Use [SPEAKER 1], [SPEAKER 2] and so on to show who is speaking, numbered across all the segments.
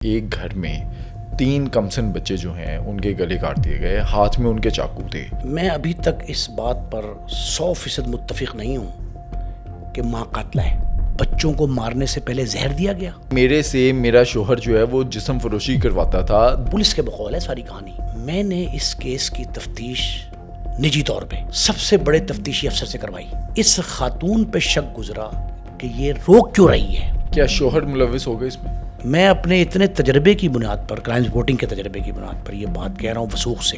[SPEAKER 1] ایک گھر میں 3 کمسن بچے جو ہیں ان کے گلے کاٹ دیے گئے، ہاتھ میں ان کے چاقو تھے۔
[SPEAKER 2] میں ابھی تک اس بات پر 100% متفق نہیں ہوں کہ ماں قاتلہ ہے۔ بچوں کو مارنے سے پہلے زہر دیا گیا۔
[SPEAKER 1] میرے سے میرا شوہر جو ہے وہ جسم فروشی کرواتا تھا۔
[SPEAKER 2] پولیس کے بقول ہے ساری کہانی۔ میں نے اس کیس کی تفتیش نجی طور پہ سب سے بڑے تفتیشی افسر سے کروائی۔ اس خاتون پہ شک گزرا کہ یہ روک کیوں رہی ہے۔
[SPEAKER 1] کیا شوہر ملوث ہو گئے اس میں؟
[SPEAKER 2] میں اپنے اتنے تجربے کی بنیاد پر، کرائم رپورٹنگ کے تجربے کی بنیاد پر یہ بات کہہ رہا ہوں وثوق سے۔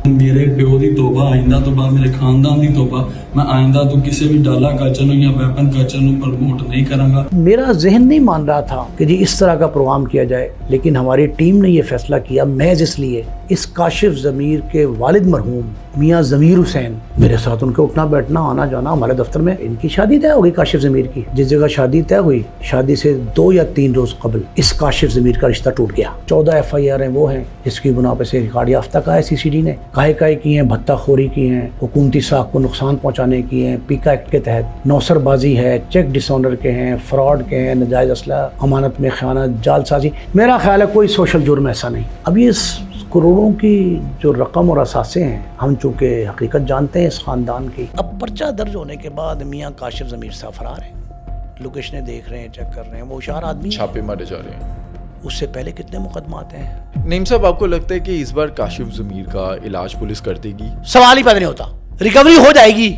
[SPEAKER 3] میرے پیو دی توبہ، آئندہ توبہ، میرے خاندان دی توبہ، میں آئندہ تو کسی بھی ڈالا کلچر نو یا ویپن کلچر نو پروموٹ نہیں کراں گا۔
[SPEAKER 2] میرا ذہن نہیں مان رہا تھا کہ جی اس طرح کا پروگرام کیا جائے، لیکن ہماری ٹیم نے یہ فیصلہ کیا محض اس لیے اس کاشف ضمیر کے والد مرحوم میاں ضمیر حسین، میرے ساتھ ان کے اٹھنا بیٹھنا آنا جانا ہمارے دفتر میں، ان کی شادی طے ہو گئی کاشف ضمیر کی۔ جس جگہ شادی طے ہوئی، شادی سے 2 یا 3 روز قبل اس کاشف ضمیر کا رشتہ ٹوٹ گیا۔ 14 FIR ہیں وہ ہیں جس کی بنا پہ سے ریکارڈ یافتہ کا ہے CCD نے، کاہے کی ہیں، بھتہ خوری کی ہیں، حکومتی ساکھ کو نقصان پہنچانے کی ہیں، پیکا ایکٹ کے تحت، نوسر بازی ہے، چیک ڈس آنر کے ہیں، فراڈ کے ہیں، نجائز اسلحہ، امانت میں خیانت، جعل سازی۔ میرا خیال ہے کوئی سوشل جرم ایسا نہیں۔ اب یہ کروڑوں کی جو رقم اور اثاثے ہیں، ہم چونکہ حقیقت جانتے ہیں اس خاندان کی۔ اب پرچہ درج ہونے کے بعد میاں کاشف ضمیر صاحب فرار ہیں، لوکیشنیں دیکھ رہے ہیں، چیک کر رہے ہیں، وہ ہوشیار آدمی ہیں۔
[SPEAKER 1] چھاپے مارے جا رہے ہیں۔
[SPEAKER 2] اس سے پہلے کتنے مقدمات ہیں۔
[SPEAKER 1] نعیم صاحب، آپ کو لگتا ہے کہ اس بار کاشف ضمیر کا علاج پولیس کر دے گی؟
[SPEAKER 2] سوال ہی پیدا نہیں ہوتا، ریکوری ہو جائے گی،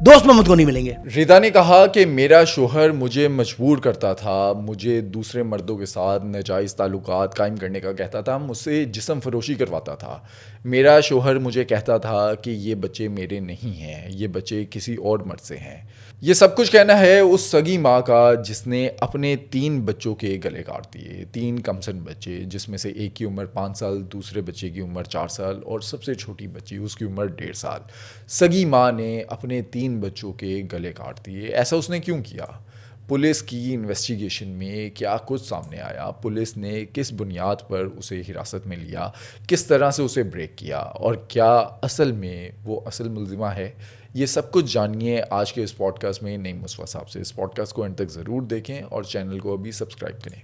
[SPEAKER 2] دوست محمد کو نہیں ملیں گے۔
[SPEAKER 1] رضا نے کہا کہ میرا شوہر مجھے مجبور کرتا تھا، مجھے دوسرے مردوں کے ساتھ ناجائز تعلقات قائم کرنے کا کہتا تھا، مجھ سے جسم فروشی کرواتا تھا۔ میرا شوہر مجھے کہتا تھا کہ یہ بچے میرے نہیں ہیں، یہ بچے کسی اور مرد سے ہیں۔ یہ سب کچھ کہنا ہے اس سگی ماں کا جس نے اپنے 3 بچوں کے گلے کاٹ دیے۔ 3 کمسن بچے، جس میں سے ایک کی عمر 5 سال، دوسرے بچے کی عمر 4 سال اور سب سے چھوٹی بچی اس کی عمر 1.5 سال۔ سگی ماں نے اپنے 3 بچوں کے گلے کاٹ دیے۔ ایسا اس نے کیوں کیا؟ پولیس کی انویسٹیگیشن میں کیا کچھ سامنے آیا؟ پولیس نے کس بنیاد پر اسے حراست میں لیا؟ کس طرح سے اسے بریک کیا؟ اور کیا اصل میں وہ اصل ملزمہ ہے؟ یہ سب کچھ جانیے آج کے اس پوڈ کاسٹ میں نعیم مصطفیٰ صاحب سے۔ اس پوڈ کاسٹ کو اینڈ تک ضرور دیکھیں اور چینل کو ابھی سبسکرائب کریں۔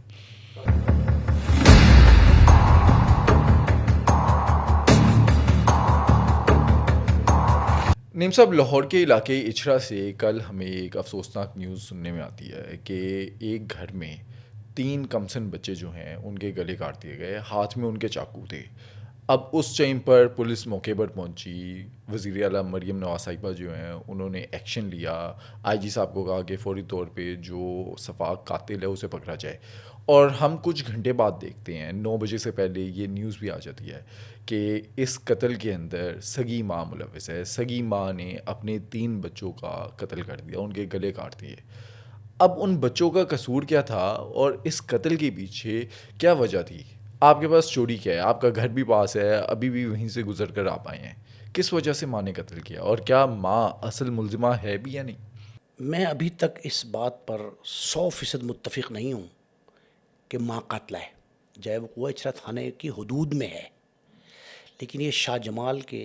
[SPEAKER 1] نعیم صاحب، لاہور کے علاقے اچھرا سے کل ہمیں ایک افسوسناک نیوز سننے میں آتی ہے کہ ایک گھر میں 3 کمسن بچے جو ہیں ان کے گلے کاٹ دیے گئے، ہاتھ میں ان کے چاقو تھے۔ اب اس ٹائم پر پولیس موقع پر پہنچی، وزیر اعلیٰ مریم نواز صاحبہ جو ہیں انہوں نے ایکشن لیا، IG صاحب کو کہا کہ فوری طور پہ جو سفاک قاتل ہے اسے پکڑا جائے۔ اور ہم کچھ گھنٹے بعد دیکھتے ہیں، 9 بجے سے پہلے یہ نیوز بھی آ جاتی ہے کہ اس قتل کے اندر سگی ماں ملوث ہے۔ سگی ماں نے اپنے 3 بچوں کا قتل کر دیا، ان کے گلے کاٹ دیے۔ اب ان بچوں کا قصور کیا تھا اور اس قتل کے پیچھے کیا وجہ تھی؟ آپ کے پاس چوری کیا ہے، آپ کا گھر بھی پاس ہے، ابھی بھی وہیں سے گزر کر آپ آئے ہیں، کس وجہ سے ماں نے قتل کیا اور کیا ماں اصل ملزمہ ہے بھی یا نہیں؟
[SPEAKER 2] میں ابھی تک اس بات پر 100% متفق نہیں ہوں کہ ماں قاتلہ ہے، جائے وہ اچھرا تھانے کی حدود میں ہے، لیکن یہ شاہ جمال کے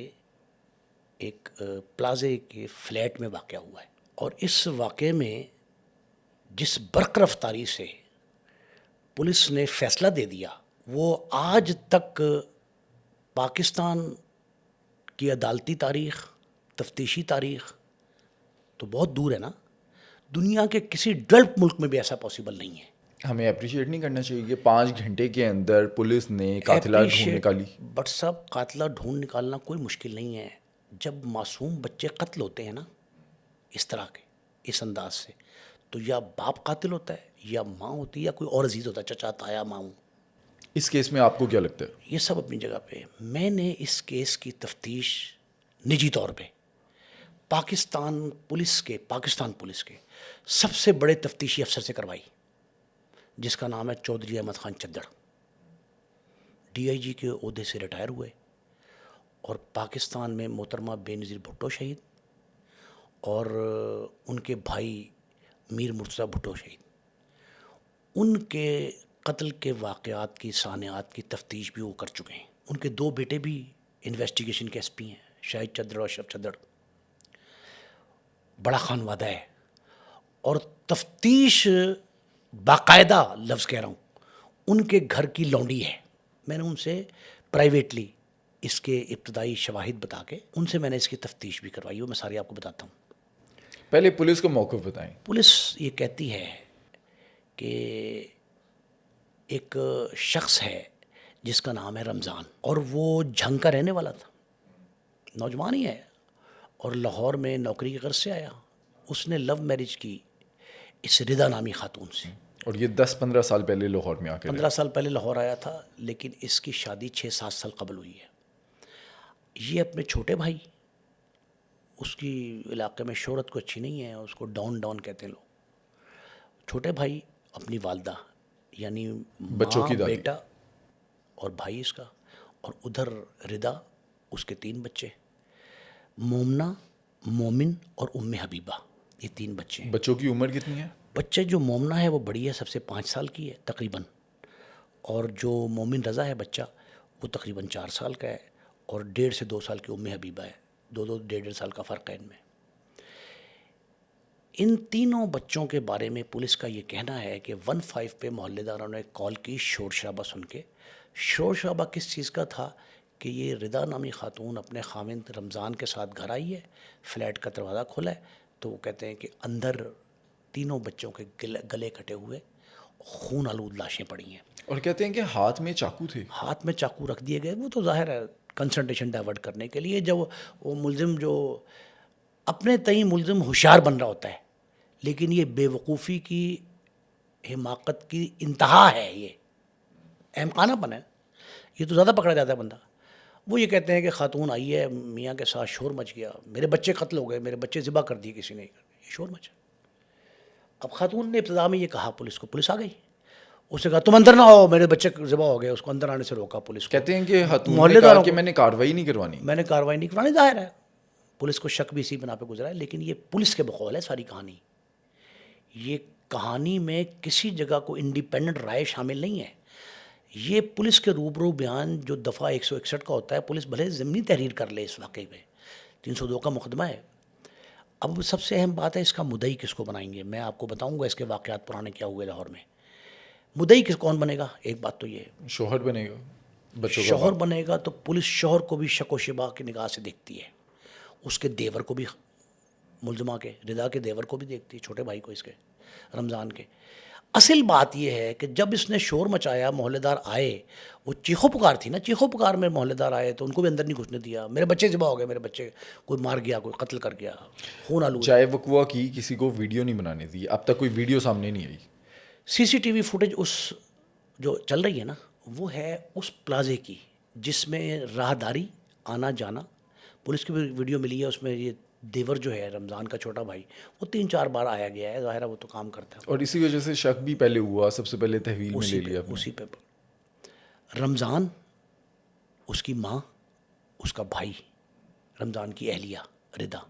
[SPEAKER 2] ایک پلازے کے فلیٹ میں واقع ہوا ہے۔ اور اس واقعے میں جس برق رفتاری سے پولیس نے فیصلہ دے دیا، وہ آج تک پاکستان کی عدالتی تاریخ، تفتیشی تاریخ تو بہت دور ہے نا، دنیا کے کسی ڈیولپ ملک میں بھی ایسا پاسبل نہیں ہے۔
[SPEAKER 1] ہمیں اپریشیٹ نہیں کرنا چاہیے کہ 5 گھنٹے کے اندر پولیس نے قاتلہ ڈھونڈ نکالی؟
[SPEAKER 2] بٹ صاحب، قاتلہ ڈھونڈ نکالنا کوئی مشکل نہیں ہے۔ جب معصوم بچے قتل ہوتے ہیں نا اس طرح کے، اس انداز سے، تو یا باپ قاتل ہوتا ہے یا ماں ہوتی ہے یا کوئی اور عزیز ہوتا ہے، چچا، تایا، ماؤں۔
[SPEAKER 1] اس کیس میں آپ کو کیا لگتا ہے؟
[SPEAKER 2] یہ سب اپنی جگہ پہ۔ میں نے اس کیس کی تفتیش نجی طور پہ پاکستان پولیس کے سب سے بڑے تفتیشی افسر سے کروائی، جس کا نام ہے چودھری احمد خان چدڑ۔ DIG کے عہدے سے ریٹائر ہوئے اور پاکستان میں محترمہ بے نظیر بھٹو شہید اور ان کے بھائی میر مرتضیٰ بھٹو شہید، ان کے قتل کے واقعات کی سانحات کی تفتیش بھی وہ کر چکے ہیں۔ ان کے 2 بیٹے بھی انویسٹیگیشن کے SP ہیں، شاہد چدڑ اور اشرف چدڑ۔ بڑا خان وادہ ہے اور تفتیش باقاعدہ لفظ کہہ رہا ہوں, ان کے گھر کی لونڈی ہے. میں نے ان سے پرائیویٹلی اس کے ابتدائی شواہد بتا کے ان سے میں نے اس کی تفتیش بھی کروائی, وہ میں ساری آپ کو بتاتا ہوں.
[SPEAKER 1] پہلے پولیس کو موقف بتائیں.
[SPEAKER 2] پولیس یہ کہتی ہے کہ ایک شخص ہے جس کا نام ہے رمضان, اور وہ جھنگ کا رہنے والا تھا, نوجوان ہی ہے, اور لاہور میں نوکری کی غرض سے آیا. اس نے لو میرج کی اس ردا نامی خاتون سے,
[SPEAKER 1] اور یہ 10-15 سال پہلے لاہور میں آ کے
[SPEAKER 2] 15 سال پہلے لاہور آیا تھا, لیکن اس کی شادی 6-7 سال قبل ہوئی ہے. یہ اپنے چھوٹے بھائی, اس کی علاقے میں شہرت کو اچھی نہیں ہے, اس کو ڈان کہتے ہیں لوگ. چھوٹے بھائی, اپنی والدہ یعنی
[SPEAKER 1] بچوں کی
[SPEAKER 2] ماں,
[SPEAKER 1] دادی,
[SPEAKER 2] بیٹا اور بھائی اس کا, اور ادھر ردا, اس کے 3 بچے, مومنہ, مومن اور ام حبیبہ, یہ 3 بچے ہیں.
[SPEAKER 1] بچوں کی عمر کتنی ہے؟
[SPEAKER 2] بچے جو مومنہ ہے وہ بڑی ہے, سب سے 5 سال کی ہے تقریباً, اور جو مومن رضا ہے بچہ وہ تقریباً 4 سال کا ہے, اور 1.5 سے 2 سال کی ام حبیبہ ہے. 2-1.5 سال کا فرق ہے ان میں. ان تینوں بچوں کے بارے میں پولیس کا یہ کہنا ہے کہ 15 پہ محلے داروں نے کال کی شور شرابہ سن کے. شور شرابہ کس چیز کا تھا کہ یہ ردا نامی خاتون اپنے خاوند رمضان کے ساتھ گھر آئی ہے, فلیٹ کا دروازہ کھولا ہے, تو وہ کہتے ہیں کہ اندر تینوں بچوں کے گلے کٹے ہوئے خون آلود لاشیں پڑی ہیں,
[SPEAKER 1] اور کہتے ہیں کہ ہاتھ میں چاقو تھے.
[SPEAKER 2] ہاتھ میں چاقو رکھ دیے گئے. وہ تو ظاہر ہے کنسنٹریشن ڈائیورٹ کرنے کے لیے, جب وہ ملزم جو اپنے تئیں ملزم ہوشیار بن رہا ہوتا ہے, لیکن یہ بے وقوفی کی حماقت کی انتہا ہے, یہ احمقانہ پن ہے, یہ تو زیادہ پکڑا جاتا ہے بندہ. وہ یہ کہتے ہیں کہ خاتون آئی ہے, میاں کے ساتھ شور مچ گیا, میرے بچے قتل ہو گئے, میرے بچے ذبح کر دیے کسی نے, یہ شور مچا. اب خاتون نے ابتدا میں یہ کہا پولیس کو, پولیس آ گئی, اس نے کہا تم اندر نہ آؤ, میرے بچے ذبح ہو گئے. اس کو اندر آنے سے روکا پولیس کو.
[SPEAKER 1] کہتے ہیں کہ خاتون نے
[SPEAKER 2] محلے
[SPEAKER 1] کہا
[SPEAKER 2] داروں
[SPEAKER 1] کہ
[SPEAKER 2] کو,
[SPEAKER 1] میں نے کارروائی نہیں کروانی.
[SPEAKER 2] میں نے کارروائی نہیں کرانی, ظاہر ہے پولیس کو شک بھی اسی بنا پہ گزرا ہے. لیکن یہ پولیس کے بقول ہے ساری کہانی. یہ کہانی میں کسی جگہ کو انڈیپینڈنٹ رائے شامل نہیں ہے. یہ پولیس کے روبرو بیان جو دفعہ 161 کا ہوتا ہے, پولیس بھلے ضمنی تحریر کر لے اس واقعے پہ, 302 کا مقدمہ ہے. اب سب سے اہم بات ہے اس کا مدعی کس کو بنائیں گے. میں آپ کو بتاؤں گا اس کے واقعات پرانے کیا ہوئے لاہور میں. مدعی کون بنے گا؟ ایک بات تو یہ ہے,
[SPEAKER 1] شوہر بنے گا, بچوں کا
[SPEAKER 2] شوہر بنے گا, تو پولیس شوہر کو بھی شک و شبہ کی نگاہ سے دیکھتی ہے, اس کے دیور کو بھی, ملزمہ کے رضا کے دیور کو بھی دیکھتی ہے, چھوٹے بھائی کو اس کے رمضان کے. اصل بات یہ ہے کہ جب اس نے شور مچایا, محلے دار آئے, وہ چیخو پکار تھی نا, چیخو پکار میں محلے دار آئے تو ان کو بھی اندر نہیں گھسنے دیا. میرے بچے ذبح ہو گئے, میرے بچے کوئی مار گیا, کوئی قتل کر گیا, خون آلود.
[SPEAKER 1] چائے وقوع کی کسی کو ویڈیو نہیں بنانے دی, اب تک کوئی ویڈیو سامنے نہیں آئی.
[SPEAKER 2] CCTV فوٹیج اس جو چل رہی ہے نا, وہ ہے اس پلازے کی جس میں راہداری آنا جانا. پولیس کی بھی ویڈیو ملی ہے, اس میں یہ دیور جو ہے رمضان کا چھوٹا بھائی, وہ 3-4 بار آیا گیا ہے, ظاہر ہے وہ تو کام کرتا ہے.
[SPEAKER 1] اور اسی وجہ سے شک بھی پہلے ہوا, سب سے پہلے تحویل میں لے لیا.
[SPEAKER 2] اسی پہ رمضان, اس کی ماں, اس کا بھائی, رمضان کی اہلیہ ردا,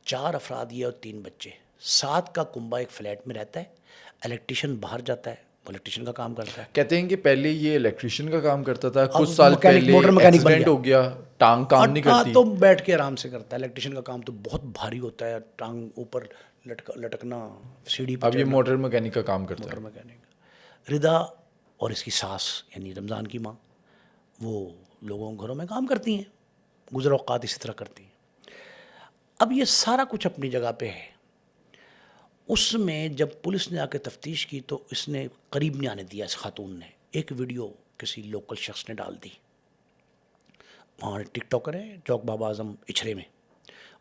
[SPEAKER 2] 4 افراد یہ اور 3 بچے, 7 کا کنبہ ایک فلیٹ میں رہتا ہے. الیکٹریشین باہر جاتا ہے, الیکٹریشین کا کام کرتا ہے.
[SPEAKER 1] کہتے ہیں کہ پہلے یہ الیکٹریشین کا کام کرتا تھا,
[SPEAKER 2] اب
[SPEAKER 1] کچھ سال پہلے
[SPEAKER 2] موٹر مکینک بن
[SPEAKER 1] ایکسیڈنٹ ہو گیا, ٹانگ کام نہیں کرتی.
[SPEAKER 2] تو بیٹھ کے آرام سے کرتا ہے. الیکٹریشین کا کام تو بہت بھاری ہوتا ہے, ٹانگ اوپر لٹکنا, سیڑھی پہ.
[SPEAKER 1] اب یہ موٹر مکینک کا کام کرتا ہے.
[SPEAKER 2] Motor mechanic. ردا اور اس کی ساس یعنی رمضان کی ماں, وہ لوگوں گھروں میں کام کرتی ہیں, گزر اوقات اسی طرح کرتی ہیں. اب یہ سارا کچھ اپنی جگہ پہ ہے. اس میں جب پولیس نے آ کے تفتیش کی تو اس نے قریب نہیں آنے دیا. اس خاتون نے ایک ویڈیو کسی لوکل شخص نے ڈال دی, وہاں ٹک ٹاکر ہے چوک بابا اعظم اچھرے میں,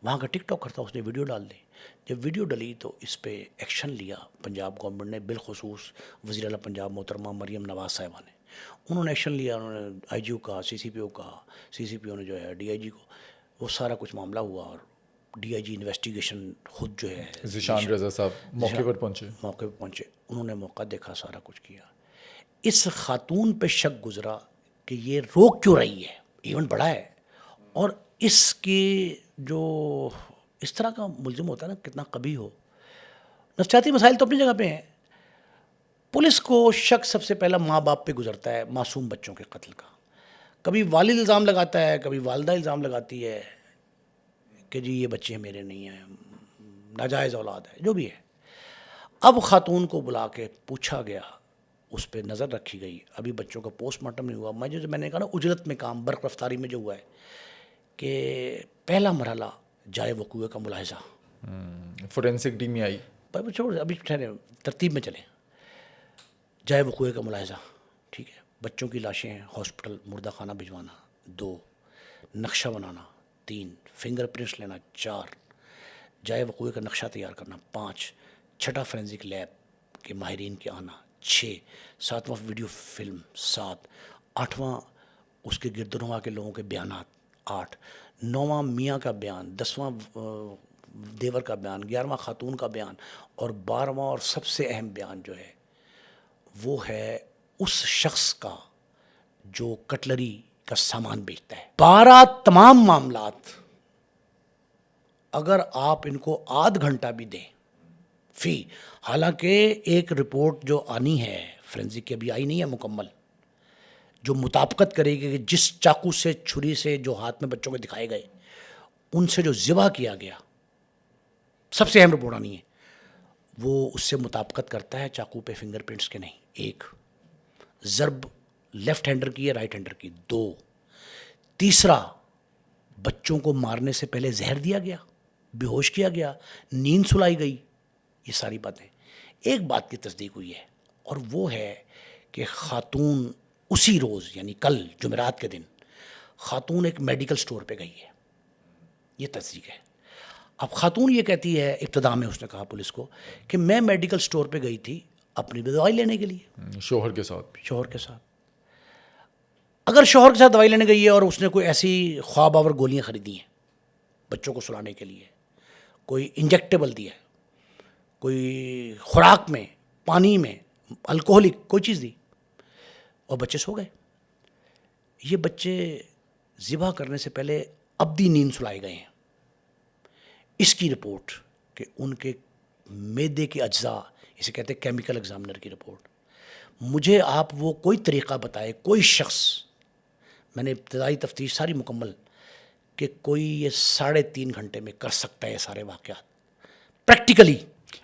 [SPEAKER 2] وہاں کا ٹک ٹاکر تھا, اس نے ویڈیو ڈال دی. جب ویڈیو ڈلی تو اس پہ ایکشن لیا پنجاب گورنمنٹ نے, بالخصوص وزیر اعلیٰ پنجاب محترمہ مریم نواز صاحبہ نے. انہوں نے ایکشن لیا, انہوں نے IG کو کہا, CCPO کہا, CCPO نے جو ہے DIG کو, وہ سارا کچھ معاملہ ہوا. اور DIG انویسٹیگیشن خود جو ہے
[SPEAKER 1] ذیشان رضا صاحب موقع پر پہنچے.
[SPEAKER 2] انہوں نے موقع دیکھا, سارا کچھ کیا. اس خاتون پہ شک گزرا کہ یہ روک کیوں رہی ہے, ایونٹ بڑا ہے, اور اس کی جو اس طرح کا ملزم ہوتا ہے نا, کتنا قبیح ہو. نفسیاتی مسائل تو اپنی جگہ پہ ہیں. پولیس کو شک سب سے پہلا ماں باپ پہ گزرتا ہے, معصوم بچوں کے قتل کا. کبھی والد الزام لگاتا ہے, کبھی والدہ الزام لگاتی ہے کہ جی یہ بچے میرے نہیں ہیں, ناجائز اولاد ہے, جو بھی ہے. اب خاتون کو بلا کے پوچھا گیا, اس پہ نظر رکھی گئی. ابھی بچوں کا پوسٹ مارٹم نہیں ہوا. میں نے کہا نا اجرت میں کام برق رفتاری میں جو ہوا ہے کہ پہلا مرحلہ جائے وقوع کا ملاحظہ,
[SPEAKER 1] فورینسک ٹیم میں آئی.
[SPEAKER 2] ابھی ٹھہرے ترتیب میں چلیں. جائے وقوع کا ملاحظہ, ٹھیک ہے, بچوں کی لاشیں ہاسپٹل مردہ خانہ بھجوانا, 2 نقشہ بنانا, 3 فنگر پرنٹس لینا, 4 جائے وقوع کا نقشہ تیار کرنا, 5 چھٹا فورینسک لیب کے ماہرین کے آنا, 6 7واں ویڈیو فلم, 7 8واں اس کے گرد و نواح کے لوگوں کے بیانات, 8 9واں میاں کا بیان, 10واں دیور کا بیان, 11واں خاتون کا بیان, اور 12واں اور سب سے اہم بیان جو ہے وہ ہے اس شخص کا جو کٹلری کا سامان بیچتا ہے. 12 تمام معاملات اگر آپ ان کو آدھ گھنٹہ بھی دیں فی, حالانکہ ایک رپورٹ جو آنی ہے فورینسک کی ابھی آئی نہیں ہے مکمل, جو مطابقت کرے گی کہ جس چاقو سے چھری سے جو ہاتھ میں بچوں کو دکھائے گئے ان سے جو ذبح کیا گیا, سب سے اہم رپورٹ آنی ہے, وہ اس سے مطابقت کرتا ہے چاقو پہ فنگر پرنٹس کے نہیں. 1 ضرب لیفٹ ہینڈر کی ہے رائٹ ہینڈر کی, 2 تیسرا بچوں کو مارنے سے پہلے زہر دیا گیا, بے ہوش کیا گیا, نیند سلائی گئی, یہ ساری باتیں. ایک بات کی تصدیق ہوئی ہے اور وہ ہے کہ خاتون اسی روز یعنی کل جمعرات کے دن خاتون ایک میڈیکل سٹور پہ گئی ہے, یہ تصدیق ہے. اب خاتون یہ کہتی ہے, ابتدا میں اس نے کہا پولیس کو کہ میں میڈیکل سٹور پہ گئی تھی اپنی دوائی لینے کے لیے,
[SPEAKER 1] شوہر کے ساتھ.
[SPEAKER 2] شوہر کے ساتھ. اگر شوہر کے ساتھ دوائی لینے گئی ہے اور اس نے کوئی ایسی خواب آور گولیاں خریدی ہیں بچوں کو سلانے کے لیے, کوئی انجیکٹیبل دیا ہے, کوئی خوراک میں, پانی میں, الکوہلک کوئی چیز دی, اور بچے سو گئے. یہ بچے ذبح کرنے سے پہلے ابدی نیند سلائے گئے ہیں. اس کی رپورٹ کہ ان کے معدے کے اجزاء, اسے کہتے ہیں کیمیکل ایگزامنر کی رپورٹ, مجھے آپ وہ کوئی طریقہ بتائے, کوئی شخص, میں نے ابتدائی تفتیش ساری مکمل, کہ کوئی یہ 3.5 گھنٹے میں کر سکتا ہے یہ سارے واقعات پریکٹیکلی.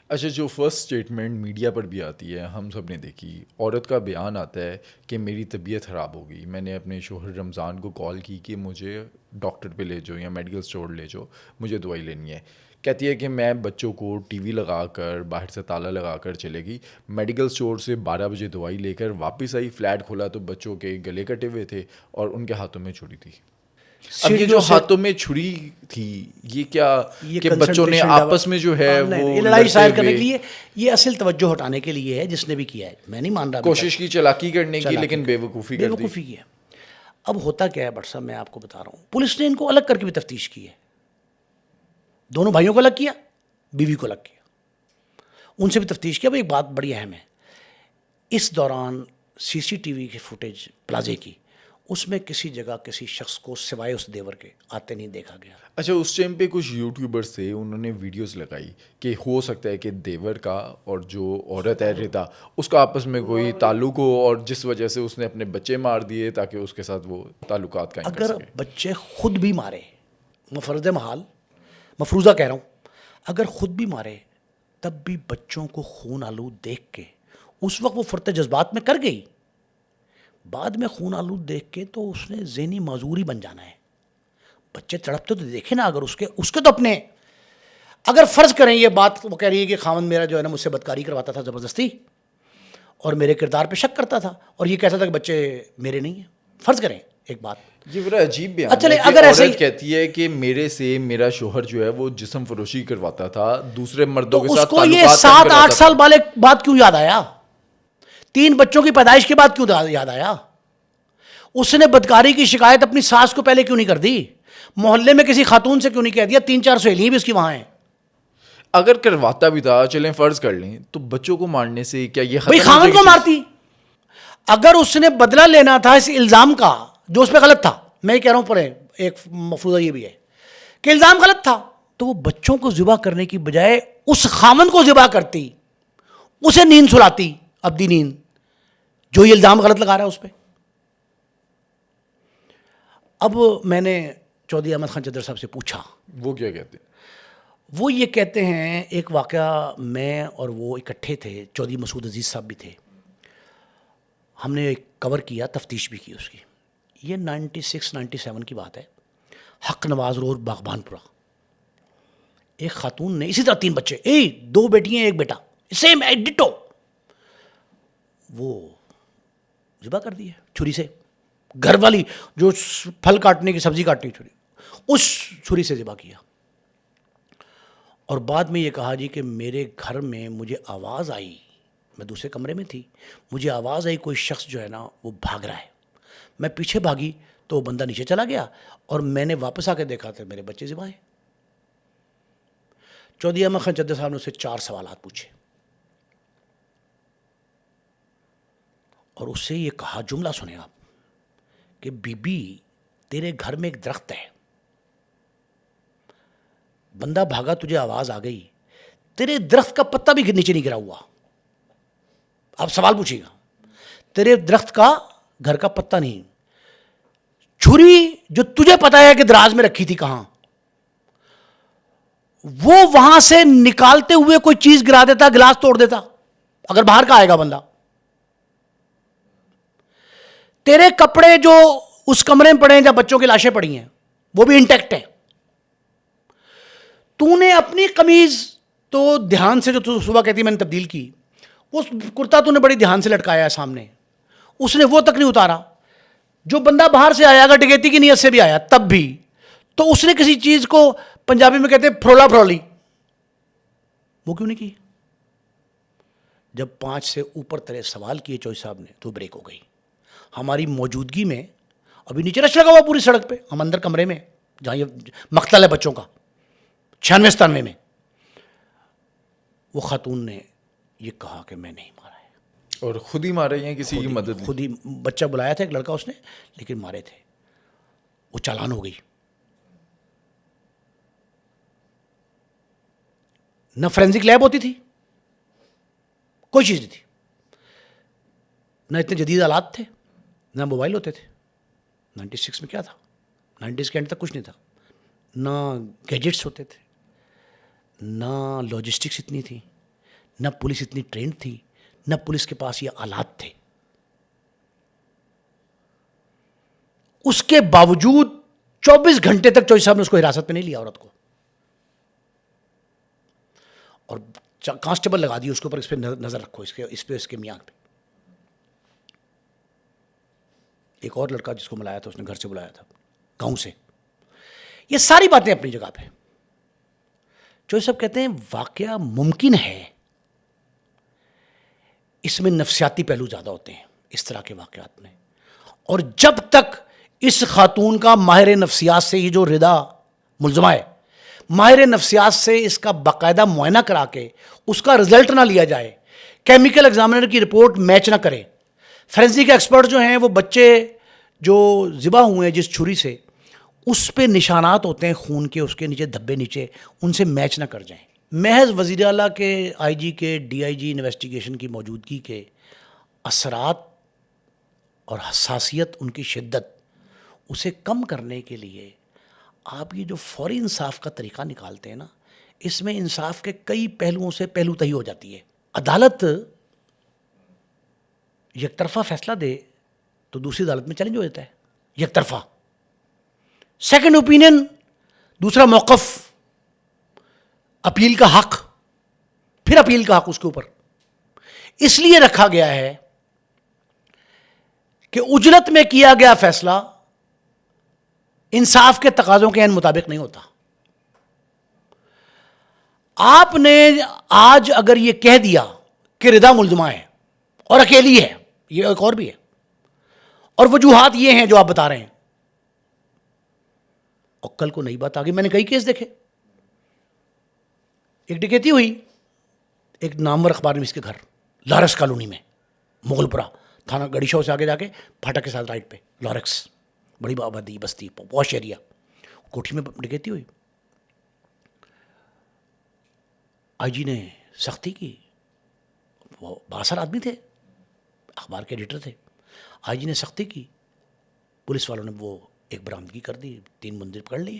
[SPEAKER 1] اچھا, جو فرسٹ اسٹیٹمنٹ میڈیا پر بھی آتی ہے ہم سب نے دیکھی, عورت کا بیان آتا ہے کہ میری طبیعت خراب ہو گئی, میں نے اپنے شوہر رمضان کو کال کی کہ مجھے ڈاکٹر پہ لے جاؤ یا میڈیکل اسٹور لے جاؤ, مجھے دوائی لینی ہے. کہتی ہے کہ میں بچوں کو ٹی وی لگا کر باہر سے تالا لگا کر چلے گئی, میڈیکل اسٹور سے 12 بجے دوائی لے کر واپس آئی, فلیٹ کھولا تو بچوں کے گلے کٹے ہوئے تھے اور ان کے ہاتھوں میں چھری تھی. اب یہ جو ہاتھوں میں چھری تھی یہ کیا کہ بچوں نے آپس میں جو ہے وہ
[SPEAKER 2] لڑائی شائر کرنے کے لیے, یہ اصل توجہ ہٹانے کے لیے ہے جس نے بھی کیا ہے, میں نہیں مان رہا,
[SPEAKER 1] کوشش کی چالاکی کرنے کی لیکن بے وقوفی
[SPEAKER 2] کی ہے. اب ہوتا کیا ہے بٹ صاحب, میں آپ کو بتا رہا ہوں, پولیس نے ان کو الگ کر کے بھی تفتیش کی ہے, دونوں بھائیوں کو الگ کیا, بیوی کو الگ کیا, ان سے بھی تفتیش کیا. اب ایک بات بڑی اہم ہے, اس دوران سی سی ٹی وی کی فوٹیج پلازے کی, اس میں کسی جگہ کسی شخص کو سوائے اس دیور کے آتے نہیں دیکھا گیا.
[SPEAKER 1] اچھا, اس ٹائم پہ کچھ یوٹیوبرز تھے, انہوں نے ویڈیوز لگائی کہ ہو سکتا ہے کہ دیور کا اور جو عورت ہے رتا, اس کا آپس میں کوئی تعلق ہو اور جس وجہ سے اس نے اپنے بچے مار دیے تاکہ اس کے ساتھ وہ تعلقات قائم کر سکے.
[SPEAKER 2] اگر بچے خود بھی مارے, مفرد محال مفروضہ کہہ رہا ہوں, اگر خود بھی مارے تب بھی بچوں کو خون آلود دیکھ کے اس وقت وہ فرط جذبات میں کر گئی, بعد میں خون آلود دیکھ کے تو اس نے ذہنی معذوری بن جانا ہے. بچے تڑپتے تو دیکھے نا, اگر اس کے تو اپنے, اگر فرض کریں یہ بات وہ کہہ رہی ہے کہ خاوند میرا جو ہے نا مجھ سے بدکاری کرواتا تھا زبردستی اور میرے کردار پہ شک کرتا تھا اور یہ کہتا تھا کہ بچے میرے نہیں ہیں, فرض کریں ایک بات,
[SPEAKER 1] یہ بڑا عجیب بیان ہے کہ
[SPEAKER 2] اگر ایسے
[SPEAKER 1] عورت کہتی ہے کہ میرے سے میرا شوہر جو ہے وہ جسم فروشی کرواتا تھا دوسرے مردوں کے ساتھ,
[SPEAKER 2] اس کو یہ 7-8 سال بعد کیوں یاد آیا, 3 بچوں کی پیدائش کے بعد کیوں یاد آیا, اس نے بدکاری کی شکایت اپنی ساس کو پہلے کیوں نہیں کر دی, محلے میں کسی خاتون سے کیوں نہیں کہہ دیا, 3-4 سہیلیاں بھی اس کی وہاں ہیں.
[SPEAKER 1] اگر کرواتا بھی تھا, چلیں فرض کر لیں, تو بچوں کو مارنے سے کیا یہ
[SPEAKER 2] بھائی خاوند کو مارتی, اگر اس نے بدلہ لینا تھا اس الزام کا جو اس پہ غلط تھا, میں یہ کہہ رہا ہوں پڑھیں, ایک مفروضہ یہ بھی ہے کہ الزام غلط تھا, تو وہ بچوں کو ذبح کرنے کی بجائے اس خاوند کو ذبح کرتی, اسے نیند سلاتی, ابدی نیند, جو یہ الزام غلط لگا رہا ہے اس پہ. اب میں نے چودھری احمد خان چدر صاحب سے پوچھا,
[SPEAKER 1] وہ کیا کہتے ہیں,
[SPEAKER 2] وہ یہ کہتے ہیں، ایک واقعہ میں اور وہ اکٹھے تھے، چودھری مسعود عزیز صاحب بھی تھے، ہم نے ایک کور کیا، تفتیش بھی کی اس کی. یہ 96-97 کی بات ہے. حق نواز روڈ باغبان پورہ. ایک خاتون نے اسی طرح 3 بچے، 2 بیٹیاں 1 بیٹا، سیم ڈٹو، وہ ذبح کر دی ہے چھری سے. گھر والی جو پھل کاٹنے کی، سبزی کاٹنے کی چھری، اس چھری سے ذبح کیا. اور بعد میں یہ کہا جی کہ میرے گھر میں مجھے آواز آئی، میں دوسرے کمرے میں تھی، مجھے آواز آئی کوئی شخص جو ہے نا وہ بھاگ رہا ہے. میں پیچھے بھاگی تو وہ بندہ نیچے چلا گیا، اور میں نے واپس آ کے دیکھا تو میرے بچے ذبح ہیں. چودھری احمد خان چدر صاحب نے اسے 4 سوالات پوچھے، اور اس سے یہ کہا، جملہ سنیں آپ، کہ بی بی تیرے گھر میں ایک درخت ہے، بندہ بھاگا، تجھے آواز آ گئی، تیرے درخت کا پتا بھی نیچے نہیں گرا ہوا. آپ سوال پوچھیے گا، تیرے درخت کا گھر کا پتا نہیں، چھری جو تجھے پتا ہے کہ دراز میں رکھی تھی کہاں، وہ وہاں سے نکالتے ہوئے کوئی چیز گرا دیتا، گلاس توڑ دیتا، اگر باہر کا آئے گا بندہ. تیرے کپڑے جو اس کمرے میں پڑے ہیں جہاں بچوں کی لاشیں پڑی ہیں وہ بھی انٹیکٹ ہے. تو نے اپنی قمیض تو دھیان سے، جو تو صبح کہتی میں نے تبدیل کی، وہ کرتا تو نے بڑی دھیان سے لٹکایا ہے سامنے، اس نے وہ تک نہیں اتارا. جو بندہ باہر سے آیا، اگر ڈکیتی کی نیت سے بھی آیا تب بھی، تو اس نے کسی چیز کو پنجابی میں کہتے ہیں پھرولا پھرولی، وہ کیوں نہیں کی؟ جب 5 سے اوپر طرح سوال کیے چوہدری صاحب نے تو بریک ہو گئی. ہماری موجودگی میں ابھی نیچے رش لگا ہوا پوری سڑک پہ، ہم اندر کمرے میں جہاں یہ مقتل ہے بچوں کا 96-97 میں، وہ خاتون نے یہ کہا کہ میں نہیں مارا ہے،
[SPEAKER 1] اور خود ہی مارے ہیں، کسی کی مدد
[SPEAKER 2] خود ہی. بچہ بلایا تھا ایک لڑکا اس نے، لیکن مارے تھے. وہ چالان ہو گئی. نہ فورینزک لیب ہوتی تھی، کوئی چیز نہیں تھی، نہ اتنے جدید آلات تھے، نہ موبائل ہوتے تھے. 96 میں کیا تھا، 90s کے اینڈ تک کچھ نہیں تھا. نہ گیجٹس ہوتے تھے، نہ لاجسٹکس اتنی تھی، نہ پولیس اتنی ٹرینڈ تھی، نہ پولیس کے پاس یہ آلات تھے. اس کے باوجود 24 گھنٹے تک چوہدری صاحب نے اس کو حراست میں نہیں لیا، عورت کو، اور کانسٹیبل لگا دی اس کے اوپر، اس پہ نظر رکھو، اس کے میاں پہ. ایک اور لڑکا جس کو ملایا تھا اس نے گھر سے بلایا تھا، گاؤں سے. یہ ساری باتیں اپنی جگہ پہ. چوہدری صاحب کہتے ہیں واقعہ ممکن ہے، اس میں نفسیاتی پہلو زیادہ ہوتے ہیں اس طرح کے واقعات میں، اور جب تک اس خاتون کا ماہر نفسیات سے، یہ جو ردا ملزمہ ہے، ماہر نفسیات سے اس کا باقاعدہ معائنہ کرا کے اس کا رزلٹ نہ لیا جائے، کیمیکل ایگزامینر کی رپورٹ میچ نہ کرے، فورینزک ایکسپرٹ جو ہیں وہ بچے جو ذبح ہوئے ہیں جس چھری سے، اس پہ نشانات ہوتے ہیں خون کے، اس کے نیچے دھبے نیچے، ان سے میچ نہ کر جائیں. محض وزیر اعلیٰ کے، آئی جی کے، ڈی آئی جی انویسٹیگیشن کی موجودگی کے اثرات اور حساسیت، ان کی شدت، اسے کم کرنے کے لیے آپ یہ جو فوری انصاف کا طریقہ نکالتے ہیں نا، اس میں انصاف کے کئی پہلوؤں سے پہلو تہی ہو جاتی ہے. عدالت یک طرفہ فیصلہ دے تو دوسری عدالت میں چیلنج ہو جاتا ہے، یک طرفہ. سیکنڈ اوپینین، دوسرا موقف، اپیل کا حق، پھر اپیل کا حق اس کے اوپر. اس لیے رکھا گیا ہے کہ اجلت میں کیا گیا فیصلہ انصاف کے تقاضوں کے عین مطابق نہیں ہوتا. آپ نے آج اگر یہ کہہ دیا کہ ردا ملزمہ ہے اور اکیلی ہے، یہ ایک اور بھی ہے، اور وجوہات یہ ہیں جو آپ بتا رہے ہیں، اور کل کو نئی بات آ گئی. میں نے کئی کیس دیکھے. ایک ڈکیتی ہوئی ایک نامور اخبار نویس کے گھر، لارکس کالونی میں، مغل پورہ تھانہ، گڑی شاہ سے آگے جا کے پھاٹک کے ساتھ رائٹ پہ، لارکس، بڑی آبادی بستی، پوش ایریا. کوٹھی میں ڈکیتی ہوئی. آئی جی نے سختی کی، وہ بااثر آدمی تھے، اخبار کے ایڈیٹر تھے. آئی جی نے سختی کی، پولیس والوں نے وہ ایک برآمدگی کر دی، 3 مندر پکڑ لیے.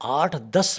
[SPEAKER 2] 8-10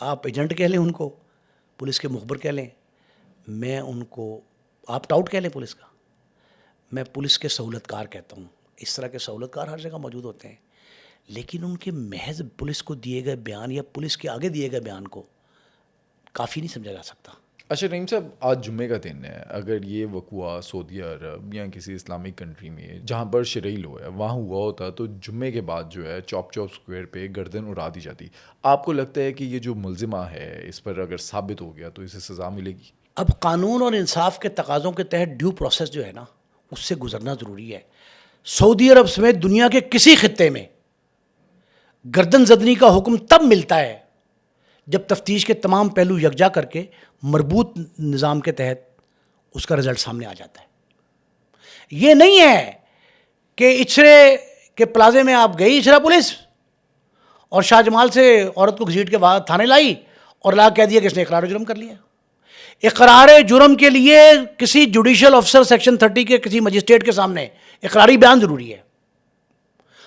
[SPEAKER 2] آپ ایجنٹ کہہ لیں ان کو, پولیس کے مخبر کہہ لیں, میں ان کو آپ ٹاؤٹ کہہ لیں پولیس کا, میں پولیس کے سہولت کار کہتا ہوں. اس طرح کے سہولت کار ہر جگہ موجود ہوتے ہیں, لیکن ان کے محض پولیس کو دیے گئے بیان یا پولیس کے آگے دیے گئے بیان کو کافی نہیں سمجھا جا سکتا.
[SPEAKER 1] اچھا نعیم صاحب, آج جمعے کا دن ہے, اگر یہ وقوع سعودی عرب یا کسی اسلامک کنٹری میں جہاں پر شرعی لو ہے وہاں ہوا ہوتا تو جمعے کے بعد جو ہے چوپ اسکوائر پہ گردن اڑا دی جاتی. آپ کو لگتا ہے کہ یہ جو ملزمہ ہے اس پر اگر ثابت ہو گیا تو اسے سزا ملے گی؟
[SPEAKER 2] اب قانون اور انصاف کے تقاضوں کے تحت ڈیو پروسیس جو ہے نا, اس سے گزرنا ضروری ہے. سعودی عرب سمیت دنیا کے کسی خطے میں گردن زدنی کا حکم تب ملتا ہے جب تفتیش کے تمام پہلو یکجا کر کے مربوط نظام کے تحت اس کا رزلٹ سامنے آ جاتا ہے. یہ نہیں ہے کہ اچھرے کے پلازے میں آپ گئی اچھرا پولیس اور شاہ جمال سے عورت کو گھسیٹ کے بعد تھانے لائی اور لا کہہ دیا کہ اس نے اقرار جرم کر لیا. اقرار جرم کے لیے کسی جوڈیشل آفیسر سیکشن 30 کے کسی مجسٹریٹ کے سامنے اقراری بیان ضروری ہے,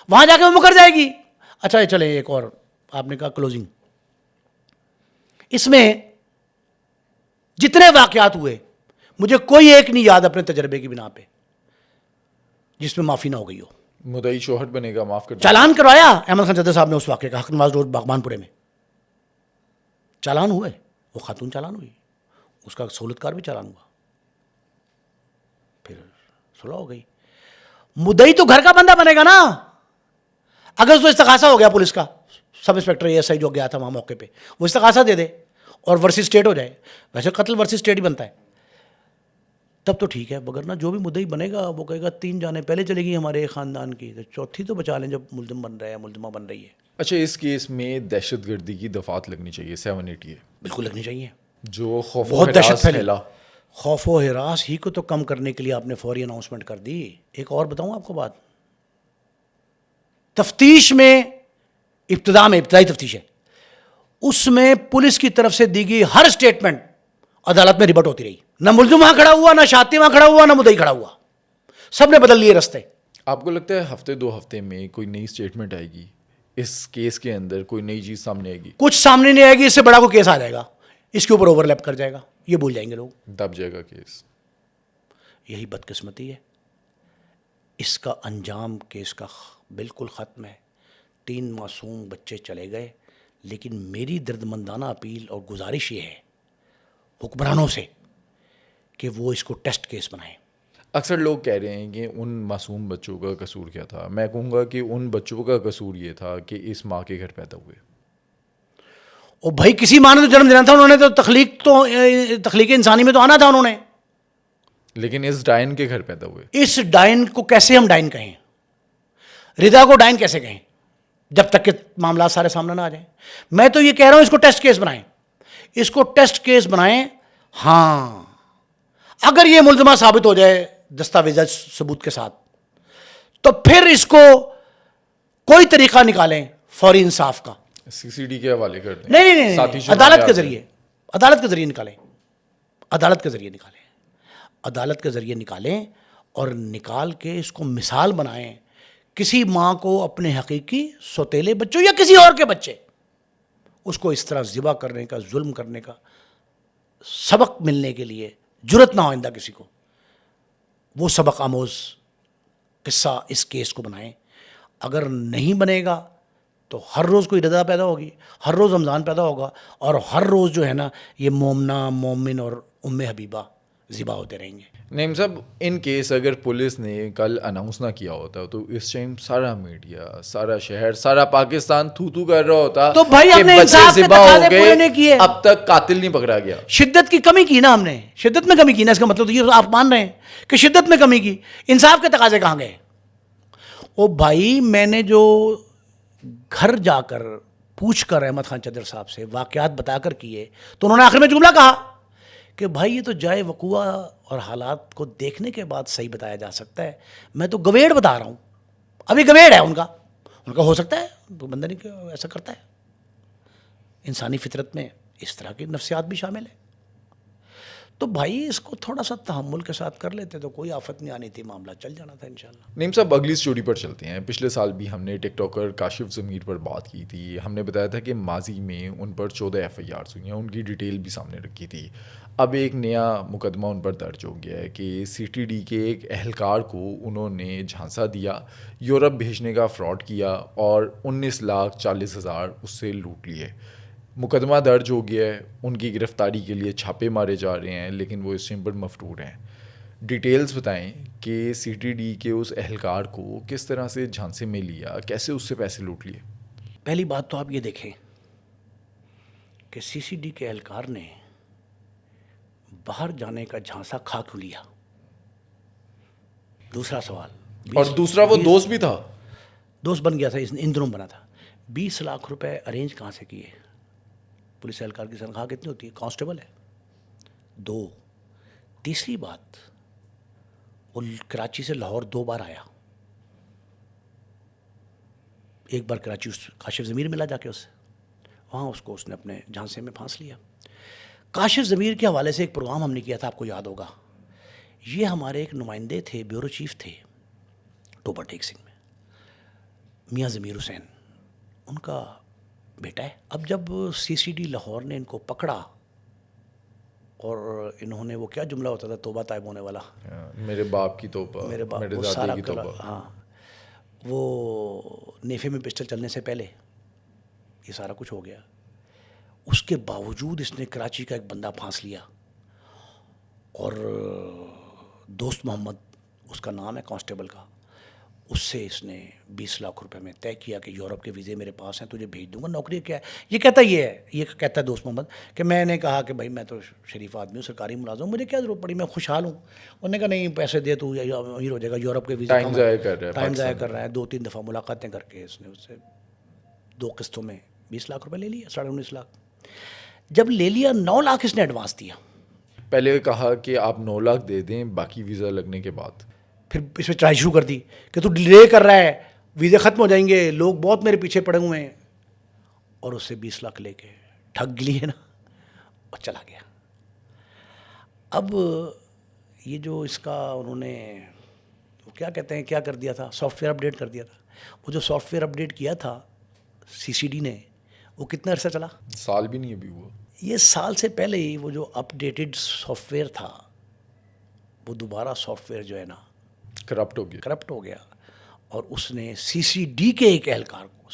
[SPEAKER 2] وہاں جا کے وہ مکر جائے گی. اچھا چلیں ایک اور آپ نے کہا کلوزنگ. اس میں جتنے واقعات ہوئے مجھے کوئی ایک نہیں یاد اپنے تجربے کی بنا پہ جس میں معافی نہ ہو گئی ہو.
[SPEAKER 1] مدعی شوہر بنے گا, معاف کر دیں.
[SPEAKER 2] چالان کروایا احمد خان چدر صاحب نے اس واقعے کا, حق نواز روڈ باغبان پورے میں چالان ہوئے, وہ خاتون چالان ہوئی, اس کا سہولت کار بھی چالان ہوا, پھر صلح ہو گئی. مدعی تو گھر کا بندہ بنے گا نا. اگر اس کو استغاثہ ہو گیا پولیس کا, سب انسپیکٹر ایس آئی جو گیا تھا وہاں موقع پہ, وہ استغاثہ دے دے اور ورسی اسٹیٹ ہو جائے, ویسے قتل ورسی اسٹیٹ ہی بنتا ہے, تب تو ٹھیک ہے. وگرنہ جو بھی مدعی بنے گا وہ کہے گا 3 جانیں پہلے چلے گی ہمارے خاندان کی, تو چوتھی تو بچا لیں جب ملزم بن رہا ہے, ملزمہ بن رہی ہے.
[SPEAKER 1] اچھا, اس کیس میں دہشت گردی کی دفعات لگنی چاہیے 780.
[SPEAKER 2] بالکل لگنی چاہیے.
[SPEAKER 1] جو خوف و
[SPEAKER 2] بہت دہشت
[SPEAKER 1] ہراس
[SPEAKER 2] پھیلی,
[SPEAKER 1] پھیلا,
[SPEAKER 2] خوف و ہراس ہی کو تو کم کرنے کے لیے آپ نے فوری اناؤنسمنٹ کر دی. ایک اور بتاؤں آپ کو بات, تفتیش میں ابتدائی تفتیش ہے, اس میں پولیس کی طرف سے دی گئی ہر اسٹیٹمنٹ عدالت میں ریبٹ ہوتی رہی. نہ ملزم وہاں کھڑا ہوا, نہ شاطی وہاں کھڑا ہوا, نہ مدعی کھڑا ہوا, سب نے بدل لیے رستے.
[SPEAKER 1] آپ کو لگتا ہے ہفتے 2 ہفتے میں کوئی نئی اسٹیٹمنٹ آئے گی اس کیس کے اندر, کوئی نئی چیز سامنے آئے گی؟
[SPEAKER 2] کچھ سامنے نہیں آئے گی, اس سے بڑا کوئی کیس آ جائے گا, اس کے اوپر اوور لیپ کر جائے گا, یہ بھول جائیں گے لوگ,
[SPEAKER 1] دب جائے گا کیس.
[SPEAKER 2] یہی بدقسمتی ہے. اس کا انجام کیس کا بالکل ختم ہے. 3 معصوم بچے چلے گئے, لیکن میری دردمندانہ اپیل اور گزارش یہ ہے حکمرانوں سے کہ وہ اس کو ٹیسٹ کیس بنائیں.
[SPEAKER 1] اکثر لوگ کہہ رہے ہیں کہ ان معصوم بچوں کا قصور کیا تھا. میں کہوں گا کہ ان بچوں کا قصور یہ تھا کہ اس ماں کے گھر پیدا ہوئے.
[SPEAKER 2] اور بھائی کسی ماں نے تو جنم دینا تھا, انہوں نے تو تخلیق انسانی میں تو آنا تھا انہوں نے,
[SPEAKER 1] لیکن اس ڈائن کے گھر پیدا ہوئے.
[SPEAKER 2] اس ڈائن کو کیسے ہم ڈائن کہیں, ردا کو ڈائن کیسے کہیں جب تک کہ معاملات سارے سامنے نہ آ جائیں. میں تو یہ کہہ رہا ہوں اس کو ٹیسٹ کیس بنائیں, اس کو ٹیسٹ کیس بنائیں. ہاں, اگر یہ ملزمہ ثابت ہو جائے دستاویزات ثبوت کے ساتھ, تو پھر اس کو کوئی طریقہ نکالیں فوری انصاف کا.
[SPEAKER 1] CCD کے حوالے کر دیں.
[SPEAKER 2] نہیں,
[SPEAKER 1] ساتھی
[SPEAKER 2] عدالت کے ذریعے, عدالت کے ذریعے نکالیں, عدالت کے ذریعے نکالیں, عدالت کے ذریعے نکالیں اور نکال کے اس کو مثال بنائیں. کسی ماں کو اپنے حقیقی سوتیلے بچوں یا کسی اور کے بچے اس کو اس طرح ذبح کرنے کا, ظلم کرنے کا سبق ملنے کے لیے جرت نہ ہو آئندہ کسی کو, وہ سبق آموز قصہ اس کیس کو بنائیں. اگر نہیں بنے گا تو ہر روز کوئی رضا پیدا ہوگی, ہر روز رمضان پیدا ہوگا, اور ہر روز جو ہے نا یہ مومنہ, مومن اور ام حبیبہ ذبح ہوتے رہیں گے.
[SPEAKER 1] نعیم صاحب, ان کیس اگر پولیس نے کل اناؤنس نہ کیا ہوتا تو اس ٹائم سارا میڈیا, سارا شہر, سارا پاکستان تھو کر رہا ہوتا
[SPEAKER 2] تو بھائی ہم نے انصاف کے تقاضے پورے نہیں کیے,
[SPEAKER 1] اب تک قاتل نہیں پکڑا گیا.
[SPEAKER 2] شدت کی کمی کی نا ہم نے, شدت میں کمی کی نا, اس کا مطلب تو یہ آپ مان رہے ہیں کہ شدت میں کمی کی, انصاف کے تقاضے کہاں گئے؟ او بھائی, میں نے جو گھر جا کر پوچھ کر احمد خان چدر صاحب سے واقعات بتا کر کیے, تو انہوں نے آخر میں جملہ کہا کہ بھائی یہ تو جائے وقوع اور حالات کو دیکھنے کے بعد صحیح بتایا جا سکتا ہے, میں تو گویڑ بتا رہا ہوں. ابھی گویڑ ہے ان کا ہو سکتا ہے تو بندہ نہیں ایسا کرتا ہے. انسانی فطرت میں اس طرح کی نفسیات بھی شامل ہے. تو بھائی اس کو تھوڑا سا تحمل کے ساتھ کر لیتے تو کوئی آفت نہیں آنی تھی, معاملہ چل جانا تھا انشاءاللہ.
[SPEAKER 1] نیم صاحب اگلی سٹوری پر چلتے ہیں. پچھلے سال بھی ہم نے ٹک ٹاکر کاشف ضمیر پر بات کی تھی. ہم نے بتایا تھا کہ ماضی میں ان پر 14 FIRs ہوئی ہیں, ان کی ڈیٹیل بھی سامنے رکھی تھی. اب ایک نیا مقدمہ ان پر درج ہو گیا ہے کہ CTD کے ایک اہلکار کو انہوں نے جھانسا دیا, یورپ بھیجنے کا فراڈ کیا اور 19,40,000 اس سے لوٹ لیے. مقدمہ درج ہو گیا ہے, ان کی گرفتاری کے لیے چھاپے مارے جا رہے ہیں, لیکن وہ اس ٹائم پر مفرور ہیں. ڈیٹیلز بتائیں کہ CTD کے اس اہلکار کو کس طرح سے جھانسے میں لیا, کیسے اس سے پیسے لوٹ لیے.
[SPEAKER 2] پہلی بات تو آپ یہ دیکھیں کہ CCD کے اہلکار نے باہر جانے کا جھانسا کھا کیوں لیا. دوسرا سوال,
[SPEAKER 1] اور دوسرا وہ دوست بھی تھا,
[SPEAKER 2] دوست بن گیا تھا, ان دنوں بنا تھا. 20 لاکھ روپے ارینج کہاں سے کیے؟ پولیس اہلکار کی تنخواہ کتنی ہوتی ہے؟ کانسٹیبل ہے. 2. تیسری بات, وہ کراچی سے لاہور 2 بار آیا. ایک بار کراچی کاشف ضمیر ملا جا کے اس سے, وہاں اس کو اس نے اپنے جھانسے میں پھانس لیا. کاشف ضمیر کے حوالے سے ایک پروگرام ہم نے کیا تھا, آپ کو یاد ہوگا. یہ ہمارے ایک نمائندے تھے, بیورو چیف تھے ٹوبر ٹیک سنگھ میں, میاں ضمیر حسین, ان کا بیٹا ہے. اب جب CCD لاہور نے ان کو پکڑا اور انہوں نے, وہ کیا جملہ ہوتا تھا توبہ طائب ہونے والا,
[SPEAKER 1] میرے باپ کی توبہ,
[SPEAKER 2] میرے باپ,
[SPEAKER 1] میرے
[SPEAKER 2] وہ
[SPEAKER 1] ذاتی
[SPEAKER 2] سارا
[SPEAKER 1] کی توبہ.
[SPEAKER 2] ہاں, وہ نیفے میں پسٹل چلنے سے پہلے یہ سارا کچھ ہو گیا. اس کے باوجود اس نے کراچی کا ایک بندہ پھانس لیا, اور دوست محمد اس کا نام ہے کانسٹیبل کا, اس سے اس نے 20 لاکھ روپے میں طے کیا کہ یورپ کے ویزے میرے پاس ہیں, تجھے بھیج دوں گا. نوکری کیا ہے یہ کہتا, یہ کہتا ہے دوست محمد کہ میں نے کہا کہ بھائی میں تو شریف آدمی ہوں, سرکاری ملازم ہوں, مجھے کیا ضرورت پڑی, میں خوشحال ہوں. انہوں نے کہا نہیں پیسے دے تو امیر ہو جائے گا, یورپ کے ویزے
[SPEAKER 1] ٹائم ضائع کر رہا ہے,
[SPEAKER 2] ٹائم ضائع کر رہا ہے. 2-3 دفعہ ملاقاتیں کر کے اس نے اس سے 2 قسطوں میں 20 لاکھ روپے لے لیا, 19.5 لاکھ. جب لے لیا 9 لاکھ اس نے ایڈوانس دیا.
[SPEAKER 1] پہلے کہا کہ آپ 9 لاکھ دے دیں, باقی ویزا لگنے کے بعد.
[SPEAKER 2] پھر اس میں ٹرائی شروع کر دی کہ تو ڈیلے کر رہا ہے, ویزے ختم ہو جائیں گے, لوگ بہت میرے پیچھے پڑے ہوئے ہیں. اور اس سے 20 لاکھ لے کے ٹھگ لیے نا, اور چلا گیا. اب یہ جو اس کا انہوں نے وہ کیا کہتے ہیں, کیا کر دیا تھا, سافٹ ویئر اپڈیٹ کر دیا تھا. وہ جو سافٹ ویئر اپڈیٹ کیا تھا CCD نے, وہ کتنا عرصہ چلا؟
[SPEAKER 1] سال بھی نہیں ابھی ہوا.
[SPEAKER 2] یہ سال سے پہلے ہی وہ جو اپڈیٹڈ سافٹ ویئر تھا, وہ دوبارہ سافٹ ویئر جو ہے نا
[SPEAKER 1] کرپٹ ہو گیا,
[SPEAKER 2] اور اس نے CCD کے ایک اہلکار کو,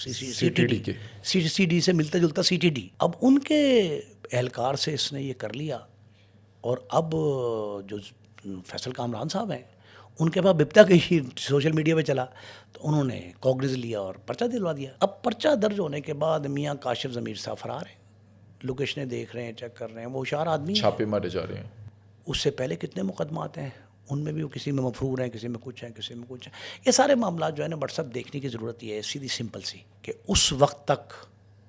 [SPEAKER 2] CCD سے ملتا جلتا CTD, اب ان کے اہلکار سے اس نے یہ کر لیا. اور اب جو فیصل کامران صاحب ہیں, ان کے پاس بپتا کہیں سوشل میڈیا پہ چلا, تو انہوں نے کاغذ لیا اور پرچہ دلوا دیا. اب پرچہ درج ہونے کے بعد میاں کاشف ضمیر صاحب فرار ہیں, لوکیشنیں دیکھ رہے ہیں, چیک کر رہے ہیں, وہ ہوشیار آدمی ہیں,
[SPEAKER 1] چھاپے مارے جا رہے ہیں.
[SPEAKER 2] اس سے پہلے کتنے مقدمات ہیں, ان میں بھی وہ کسی میں مفرور ہیں, کسی میں کچھ ہیں, کسی میں کچھ ہیں. یہ سارے معاملات جو ہے نا بٹ سب دیکھنے کی ضرورت یہ ہے, سیدھی سمپل سی, کہ اس وقت تک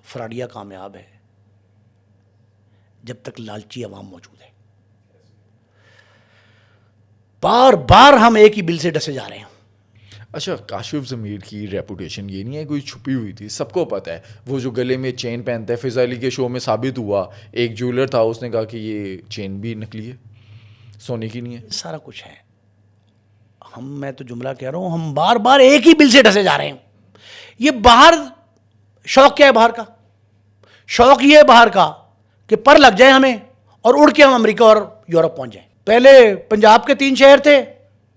[SPEAKER 2] فراڈیہ کامیاب ہے جب تک لالچی عوام موجود ہے. بار بار ہم ایک ہی بل سے ڈسے جا رہے ہیں.
[SPEAKER 1] اچھا, کاشف ضمیر کی ریپوٹیشن یہ نہیں ہے کوئی چھپی ہوئی تھی, سب کو پتہ ہے. وہ جو گلے میں چین پہنتا ہے, فضا علی کے شو میں ثابت ہوا, ایک جیولر تھا, اس نے کہا کہ یہ چین بھی نکلی ہے, سونے کی نہیں ہے.
[SPEAKER 2] سارا کچھ ہے. میں تو جملہ کہہ رہا ہوں, ہم بار بار ایک ہی بل سے ڈسے جا رہے ہیں. یہ باہر شوق کیا ہے, باہر کا شوق یہ ہے باہر کا کہ پر لگ جائے ہمیں اور اڑ کے ہم امریکہ اور یورپ پہنچ جائیں. پہلے پنجاب کے 3 شہر تھے,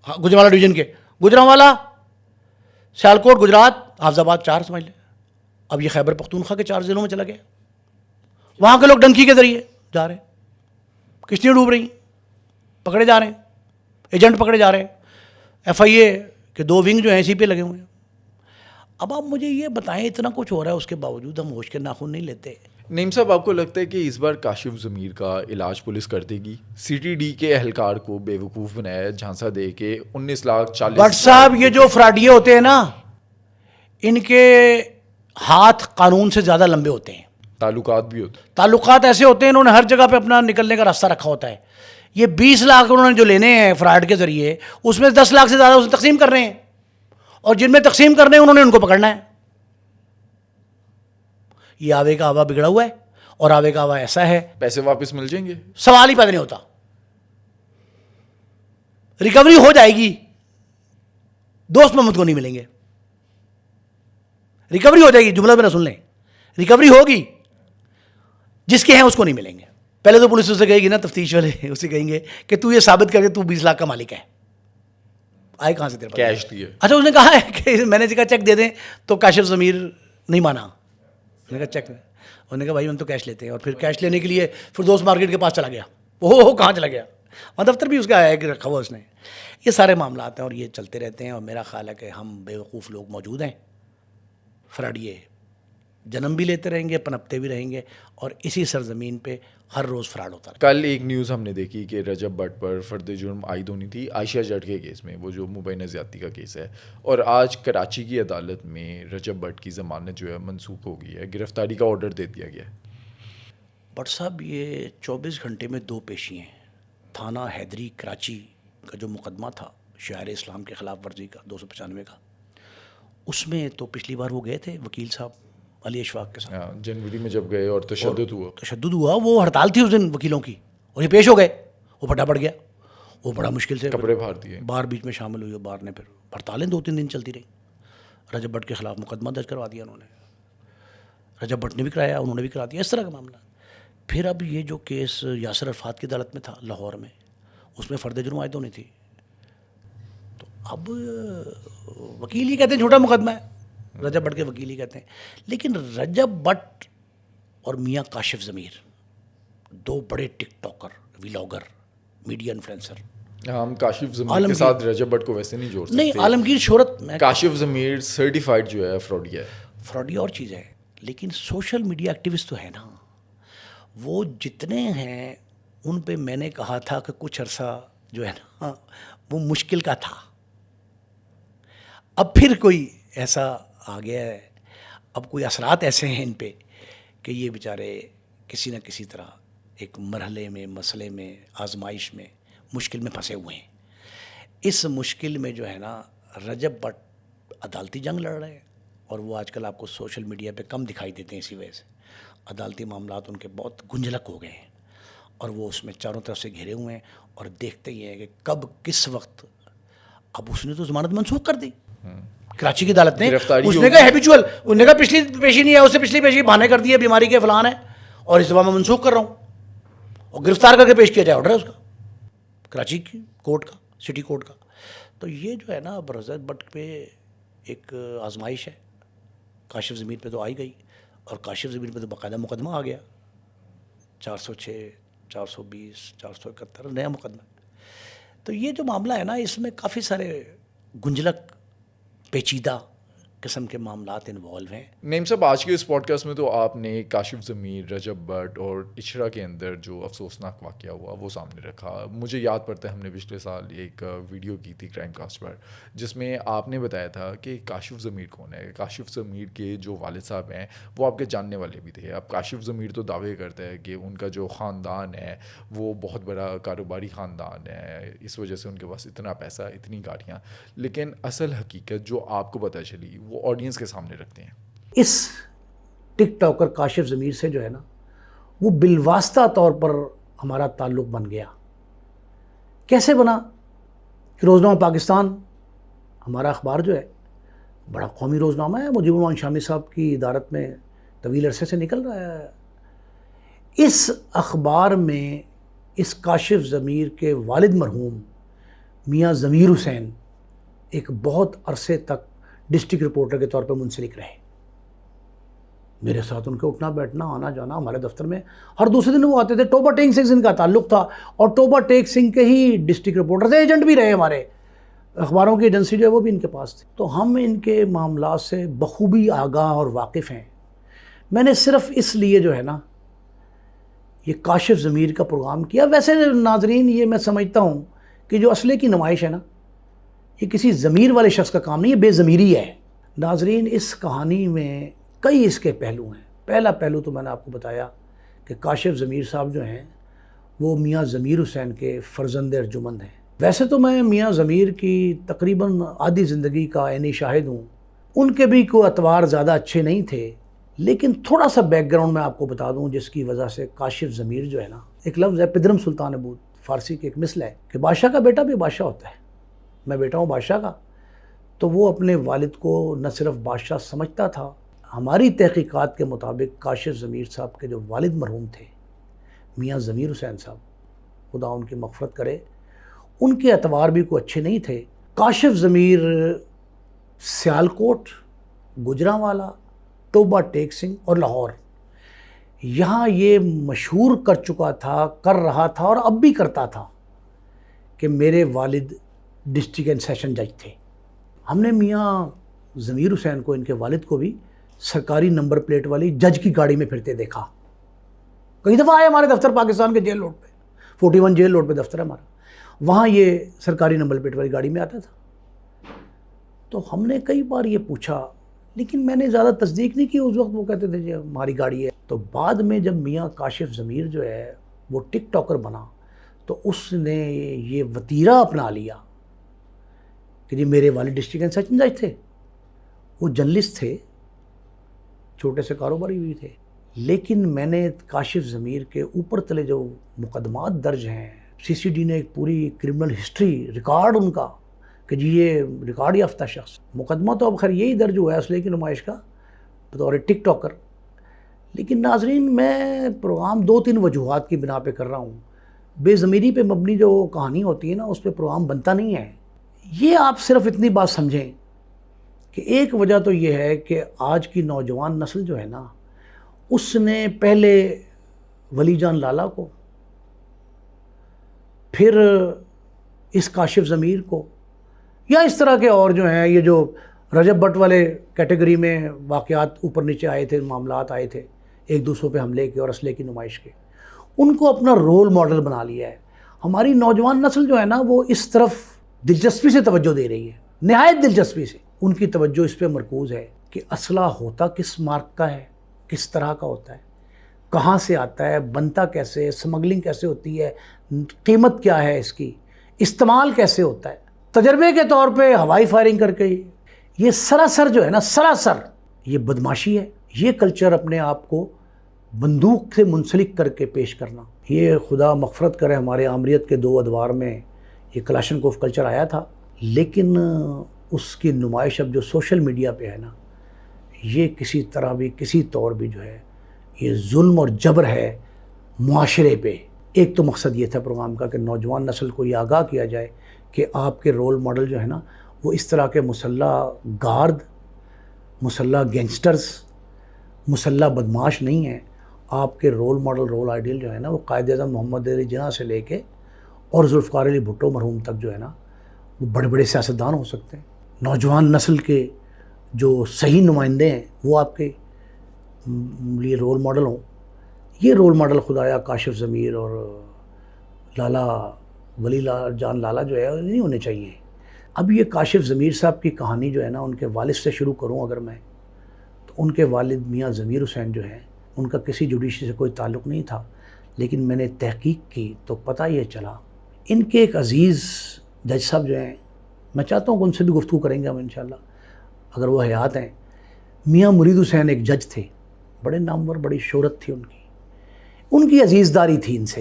[SPEAKER 2] گجرانوالہ ڈویژن کے, گجرانوالہ, سیالکوٹ, گجرات, حافظ آباد, 4 سمجھ لیں. اب یہ خیبر پختونخوا کے 4 ضلعوں میں چلا گیا. وہاں کے لوگ ڈنکی کے ذریعے جا رہے ہیں, کشتیاں ڈوب رہی ہیں, پکڑے جا رہے ہیں, ایجنٹ پکڑے جا رہے ہیں. FIA کے 2 ونگ جو ہیں اسی پہ لگے ہوئے ہیں. اب آپ مجھے یہ بتائیں, اتنا کچھ ہو رہا ہے, اس کے باوجود ہم ہوش کے ناخن نہیں لیتے.
[SPEAKER 1] نعیم صاحب, آپ کو لگتا ہے کہ اس بار کاشف ضمیر کا علاج پولیس کر دے گی؟ CTD کے اہلکار کو بے وقوف بنایا, جھانسا دے کے 19,40,000.
[SPEAKER 2] بٹ صاحب, یہ جو فراڈیے ہوتے ہیں نا, ان کے ہاتھ قانون سے زیادہ لمبے ہوتے ہیں.
[SPEAKER 1] تعلقات بھی ہوتے ہیں,
[SPEAKER 2] تعلقات ایسے ہوتے ہیں, انہوں نے ہر جگہ پہ اپنا نکلنے کا راستہ رکھا ہوتا ہے. یہ 20 لاکھ انہوں نے جو لینے ہیں فراڈ کے ذریعے, اس میں 10 لاکھ سے زیادہ اسے تقسیم کر رہے ہیں, اور جن میں تقسیم کرنے ہیں انہوں نے ان کو پکڑنا ہے. یہ آوے کا آوا بگڑا ہوا ہے, اور آوے کا آوا ایسا ہے,
[SPEAKER 1] پیسے واپس مل جائیں گے,
[SPEAKER 2] سوال ہی پیدا نہیں ہوتا. ریکوری ہو جائے گی, دوست محمد کو نہیں ملیں گے. ریکوری ہو جائے گی, جملہ میرا سن لیں, ریکوری ہوگی, جس کے ہیں اس کو نہیں ملیں گے. پہلے تو پولیس اسے کہے گی نا, تفتیش والے اسے کہیں گے کہ تو یہ ثابت کر کے تو 20 لاکھ کا مالک ہے. آئے کہاں سے تیرے پاس
[SPEAKER 1] کیش دیے.
[SPEAKER 2] اچھا اس نے کہا ہے کہ میں نے کہا چیک دے دیں, تو کاشف ضمیر نہیں مانا. میں نے کہا چیک, انہوں نے کہا بھائی ہم تو کیش لیتے ہیں. اور پھر کیش لینے کے لیے فردوس مارکیٹ کے پاس چلا گیا. وہ کہاں چلا گیا, اور دفتر بھی اس کا ہے کہ رکھا ہوا اس نے. یہ سارے معاملات ہیں اور یہ چلتے رہتے ہیں. اور میرا خیال ہے کہ ہم بیوقوف لوگ موجود ہیں, فراڈیے جنم بھی لیتے رہیں گے, پنپتے بھی رہیں گے, اور اسی سرزمین پہ ہر روز فراڈ ہوتا رہے.
[SPEAKER 1] کل ایک نیوز ہم نے دیکھی کہ رجب بٹ پر فرد جرم عائد ہونی تھی عائشہ جٹ کے کیس میں, وہ جو مبینہ زیادتی کا کیس ہے, اور آج کراچی کی عدالت میں رجب بٹ کی ضمانت جو ہے منسوخ ہو گئی ہے, گرفتاری کا آرڈر دے دیا گیا ہے.
[SPEAKER 2] بٹ صاحب یہ 24 گھنٹے میں 2 پیشی ہیں. تھانہ حیدری کراچی کا جو مقدمہ تھا شعائر اسلام کے خلاف ورزی کا 295 کا, اس میں تو پچھلی بار وہ گئے تھے وکیل صاحب علی اشفاق کے ساتھ,
[SPEAKER 1] جنوری میں جب گئے اور تشدد
[SPEAKER 2] ہوا, وہ ہڑتال تھی اس دن وکیلوں کی, اور یہ پیش ہو گئے, وہ پھٹا پڑ گیا, وہ بڑا مشکل سے
[SPEAKER 1] کپڑے پھاڑ دیے,
[SPEAKER 2] بار بیچ میں شامل ہوئی, اور بار نے پھر ہڑتالیں 2-3 دن چلتی رہی. رجب بٹ کے خلاف مقدمہ درج کروا دیا انہوں نے, رجب بٹ نے بھی کرایا, انہوں نے بھی کرا دیا, اس طرح کا معاملہ. پھر اب یہ جو کیس یاسر عرفات کی عدالت میں تھا لاہور میں, اس میں فرد جرم عائد ہونی تھی. تو اب وکیل ہی کہتے ہیں چھوٹا مقدمہ ہے, رجب بٹ کے وکیل ہی کہتے ہیں. لیکن رجب بٹ اور میاں کاشف ضمیر 2 بڑے ٹک ٹاکر, ولاگر, میڈیا انفلوئنسر.
[SPEAKER 1] ہم کاشف ضمیر کے ساتھ رجب بٹ کو ویسے نہیں جوڑ سکتے.
[SPEAKER 2] نہیں, عالمگیر شہرت میں
[SPEAKER 1] کاشف ضمیر سرٹیفائڈ جو ہے فراڈیا ہے.
[SPEAKER 2] فراڈیا اور چیز ہے, لیکن سوشل میڈیا ایکٹیوسٹ تو ہے نا, وہ جتنے ہیں ان پہ میں نے کہا تھا کہ کچھ عرصہ جو ہے نا وہ مشکل کا تھا. اب پھر کوئی ایسا آ گیا ہے, اب کوئی اثرات ایسے ہیں ان پہ کہ یہ بیچارے کسی نہ کسی طرح ایک مرحلے میں, مسئلے میں, آزمائش میں, مشکل میں پھنسے ہوئے ہیں. اس مشکل میں جو ہے نا رجب بٹ عدالتی جنگ لڑ رہے ہیں, اور وہ آج کل آپ کو سوشل میڈیا پہ کم دکھائی دیتے ہیں. اسی وجہ سے عدالتی معاملات ان کے بہت گنجلک ہو گئے ہیں, اور وہ اس میں چاروں طرف سے گھرے ہوئے ہیں, اور دیکھتے ہی ہیں کہ کب کس وقت. اب اس نے تو ضمانت منسوخ کر دی کراچی کی عدالت نے, اس نے کہا ہیبیچول, انہوں نے کہا پچھلی پیشی نہیں ہے, اس سے پچھلی پیشی بہانے کر دی ہے بیماری کے فلان ہے, اور اس دفعہ میں منسوخ کر رہا ہوں, اور گرفتار کر کے پیش کیا جائے آرڈر ہے اس کا, کراچی کی کورٹ کا, سٹی کورٹ کا. تو یہ جو ہے نا اب رجب بٹ پہ ایک آزمائش ہے. کاشف ضمیر پہ تو آئی گئی, اور کاشف ضمیر پہ تو باقاعدہ مقدمہ آ گیا, 406, 420, 471 نیا مقدمہ. تو یہ جو معاملہ ہے نا, اس میں کافی سارے گنجلک پیچیدہ قسم کے معاملات انوالو ہیں.
[SPEAKER 1] نعیم صاحب, آج کے اس پوڈ کاسٹ میں تو آپ نے کاشف ضمیر, رجب بٹ اور اچھرا کے اندر جو افسوسناک واقعہ ہوا وہ سامنے رکھا. مجھے یاد پڑتا ہے ہم نے پچھلے سال ایک ویڈیو کی تھی کرائم کاسٹ پر, جس میں آپ نے بتایا تھا کہ کاشف ضمیر کون ہے. کاشف ضمیر کے جو والد صاحب ہیں وہ آپ کے جاننے والے بھی تھے. اب کاشف ضمیر تو دعوے کرتا ہے کہ ان کا جو خاندان ہے وہ بہت بڑا کاروباری خاندان ہے, اس وجہ سے ان کے پاس اتنا پیسہ, اتنی گاڑیاں, لیکن اصل حقیقت جو آپ کو پتہ چلی وہ آڈینس کے سامنے رکھتے ہیں.
[SPEAKER 2] اس ٹک ٹاکر کاشف ضمیر سے جو ہے نا وہ بالواسطہ طور پر ہمارا تعلق بن گیا. کیسے بنا کہ روزنامہ پاکستان ہمارا اخبار جو ہے بڑا قومی روزنامہ ہے, مجیب الرحمان شامی صاحب کی ادارت میں طویل عرصے سے نکل رہا ہے. اس اخبار میں اس کاشف ضمیر کے والد مرحوم میاں ضمیر حسین ایک بہت عرصے تک ڈسٹرکٹ رپورٹر کے طور پر منسلک رہے. میرے ساتھ ان کے اٹھنا بیٹھنا, آنا جانا, ہمارے دفتر میں ہر دوسرے دن وہ آتے تھے. ٹوبہ ٹیک سنگھ سے ان کا تعلق تھا, اور ٹوبہ ٹیک سنگھ کے ہی ڈسٹرکٹ رپورٹر تھے, ایجنٹ بھی رہے. ہمارے اخباروں کی ایجنسی جو ہے وہ بھی ان کے پاس تھی. تو ہم ان کے معاملات سے بخوبی آگاہ اور واقف ہیں. میں نے صرف اس لیے جو ہے نا یہ کاشف ضمیر کا پروگرام کیا. ویسے ناظرین, یہ میں سمجھتا ہوں کہ جو اسلحے کی نمائش ہے نا, یہ کسی ضمیر والے شخص کا کام نہیں, یہ بے ضمیری ہے. ناظرین, اس کہانی میں کئی اس کے پہلو ہیں. پہلا پہلو تو میں نے آپ کو بتایا کہ کاشف ضمیر صاحب جو ہیں وہ میاں ضمیر حسین کے فرزند ارجمند ہیں. ویسے تو میں میاں ضمیر کی تقریباً آدھی زندگی کا عینی شاہد ہوں. ان کے بھی کوئی اطوار زیادہ اچھے نہیں تھے, لیکن تھوڑا سا بیک گراؤنڈ میں آپ کو بتا دوں جس کی وجہ سے کاشف ضمیر جو ہے نا, ایک لفظ ہے پدرم سلطان ابود, فارسی کی ایک مثل ہے کہ بادشاہ کا بیٹا بھی بادشاہ ہوتا ہے، میں بیٹا ہوں بادشاہ کا. تو وہ اپنے والد کو نہ صرف بادشاہ سمجھتا تھا، ہماری تحقیقات کے مطابق کاشف ضمیر صاحب کے جو والد مرحوم تھے میاں ضمیر حسین صاحب، خدا ان کی مغفرت کرے، ان کے اعتبار بھی کوئی اچھے نہیں تھے. کاشف ضمیر سیالکوٹ، گجرانوالا، ٹوبہ ٹیک سنگھ اور لاہور یہاں یہ مشہور کر چکا تھا، کر رہا تھا اور اب بھی کرتا تھا کہ میرے والد ڈسٹرکٹ اینڈ سیشن جج تھے. ہم نے میاں ضمیر حسین کو، ان کے والد کو بھی سرکاری نمبر پلیٹ والی جج کی گاڑی میں پھرتے دیکھا. کئی دفعہ آئے ہمارے دفتر پاکستان کے جیل روڈ پہ، 41 جیل روڈ پہ دفتر ہے ہمارا، وہاں یہ سرکاری نمبر پلیٹ والی گاڑی میں آتا تھا. تو ہم نے کئی بار یہ پوچھا، لیکن میں نے زیادہ تصدیق نہیں کی اس وقت. وہ کہتے تھے جی ہماری گاڑی ہے. تو بعد میں جب میاں کاشف ضمیر جو ہے وہ ٹک ٹاکر بنا تو اس نے یہ وتیرہ اپنا لیا کہ جی میرے والد ڈسٹرکٹ اینڈ سیشن جج تھے، وہ جرنلسٹ تھے، چھوٹے سے کاروباری بھی تھے، لیکن میں نے کاشف ضمیر کے اوپر تلے جو مقدمات درج ہیں، سی سی ڈی نے ایک پوری کرمنل ہسٹری ریکارڈ ان کا کہ جی یہ ریکارڈ یافتہ شخص، مقدمہ تو اب خیر یہی درج ہوا ہے اسلحے کی نمائش کا بطور ٹک ٹاکر. لیکن ناظرین میں پروگرام 2-3 وجوہات کی بنا پہ کر رہا ہوں. بے ضمیری پہ مبنی جو کہانی ہوتی ہے نا، اس پہ پروگرام بنتا نہیں ہے. یہ آپ صرف اتنی بات سمجھیں کہ ایک وجہ تو یہ ہے کہ آج کی نوجوان نسل جو ہے نا، اس نے پہلے ولی جان لالا کو، پھر اس کاشف ضمیر کو، یا اس طرح کے اور جو ہیں یہ جو رجب بٹ والے کیٹیگری میں واقعات اوپر نیچے آئے تھے، معاملات آئے تھے ایک دوسروں پہ حملے کے اور اسلحے کی نمائش کے، ان کو اپنا رول ماڈل بنا لیا ہے. ہماری نوجوان نسل جو ہے نا وہ اس طرف دلچسپی سے توجہ دے رہی ہے، نہایت دلچسپی سے. ان کی توجہ اس پہ مرکوز ہے کہ اسلحہ ہوتا کس مارک کا ہے، کس طرح کا ہوتا ہے، کہاں سے آتا ہے، بنتا کیسے، اسمگلنگ کیسے ہوتی ہے، قیمت کیا ہے اس کی، استعمال کیسے ہوتا ہے. تجربے کے طور پہ ہوائی فائرنگ کر کے یہ سراسر جو ہے نا، سراسر یہ بدماشی ہے. یہ کلچر اپنے آپ کو بندوق سے منسلک کر کے پیش کرنا، یہ خدا مغفرت کرے ہمارے آمریت کے 2 ادوار میں یہ کلاشنکوف کلچر آیا تھا. لیکن اس کی نمائش اب جو سوشل میڈیا پہ ہے نا، یہ کسی طرح بھی کسی طور بھی جو ہے یہ ظلم اور جبر ہے معاشرے پہ. ایک تو مقصد یہ تھا پروگرام کا کہ نوجوان نسل کو یہ آگاہ کیا جائے کہ آپ کے رول ماڈل جو ہے نا وہ اس طرح کے مسلح گارد، مسلح گینگسٹرز، مسلح بدماش نہیں ہیں. آپ کے رول ماڈل، رول آئیڈیل جو ہے نا وہ قائد اعظم محمد علی جناح سے لے کے اور ذوالفقار علی بھٹو مرحوم تک جو ہے نا وہ بڑے بڑے سیاستدان ہو سکتے ہیں. نوجوان نسل کے جو صحیح نمائندے ہیں وہ آپ کے لیے رول ماڈل ہوں. یہ رول ماڈل خدایا کاشف ضمیر اور لالا ولی جان لالا جو ہے نہیں ہونے چاہیے. اب یہ کاشف ضمیر صاحب کی کہانی جو ہے نا ان کے والد سے شروع کروں اگر میں، تو ان کے والد میاں ضمیر حسین جو ہیں ان کا کسی جوڈیشری سے کوئی تعلق نہیں تھا. لیکن میں نے تحقیق کی تو پتہ یہ چلا ان کے ایک عزیز جج صاحب جو ہیں، میں چاہتا ہوں کہ ان سے بھی گفتگو کریں گے ہم انشاءاللہ اگر وہ حیات ہیں. میاں مرید حسین ایک جج تھے، بڑے نامور، بڑی شہرت تھی ان کی عزیزداری تھی ان سے.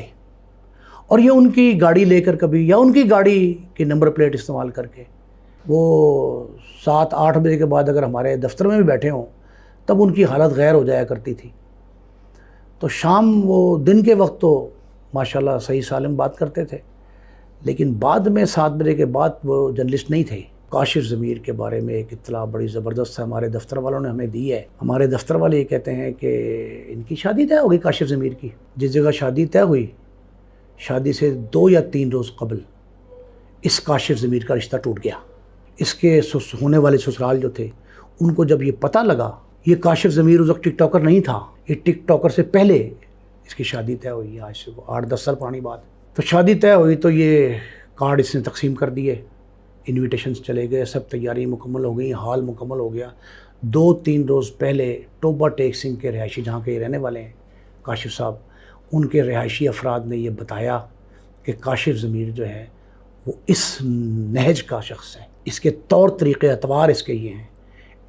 [SPEAKER 2] اور یہ ان کی گاڑی لے کر کبھی، یا ان کی گاڑی کی نمبر پلیٹ استعمال کر کے وہ 7-8 بجے کے بعد اگر ہمارے دفتر میں بھی بیٹھے ہوں تب ان کی حالت غیر ہو جایا کرتی تھی. تو شام وہ دن کے وقت تو ماشاءاللہ صحیح سالم بات کرتے تھے، لیکن بعد میں 7 بجے کے بعد وہ جرنلسٹ نہیں تھے. کاشف ضمیر کے بارے میں ایک اطلاع بڑی زبردست ہے ہمارے دفتر والوں نے ہمیں دی ہے. ہمارے دفتر والے یہ کہتے ہیں کہ ان کی شادی طے ہو گئی کاشف ضمیر کی. جس جگہ شادی طے ہوئی، شادی سے 2 یا 3 روز قبل اس کاشف ضمیر کا رشتہ ٹوٹ گیا. اس کے ہونے والے سسرال جو تھے ان کو جب یہ پتہ لگا، یہ کاشف ضمیر اس وقت ٹک ٹاکر نہیں تھا، یہ ٹک ٹاکر سے پہلے اس کی شادی طے ہوئی، آج سے 8-10 سال پرانی بات. تو شادی طے ہوئی تو یہ کارڈ اس نے تقسیم کر دیے، انویٹیشنز چلے گئے، سب تیاری مکمل ہو گئی، ہال مکمل ہو گیا. 2-3 روز پہلے ٹوبہ ٹیک سنگھ کے رہائشی، جہاں کے رہنے والے ہیں کاشف صاحب، ان کے رہائشی افراد نے یہ بتایا کہ کاشف ضمیر جو ہے وہ اس نہج کا شخص ہے. اس کے طور طریقے اعتبار اس کے یہ ہیں،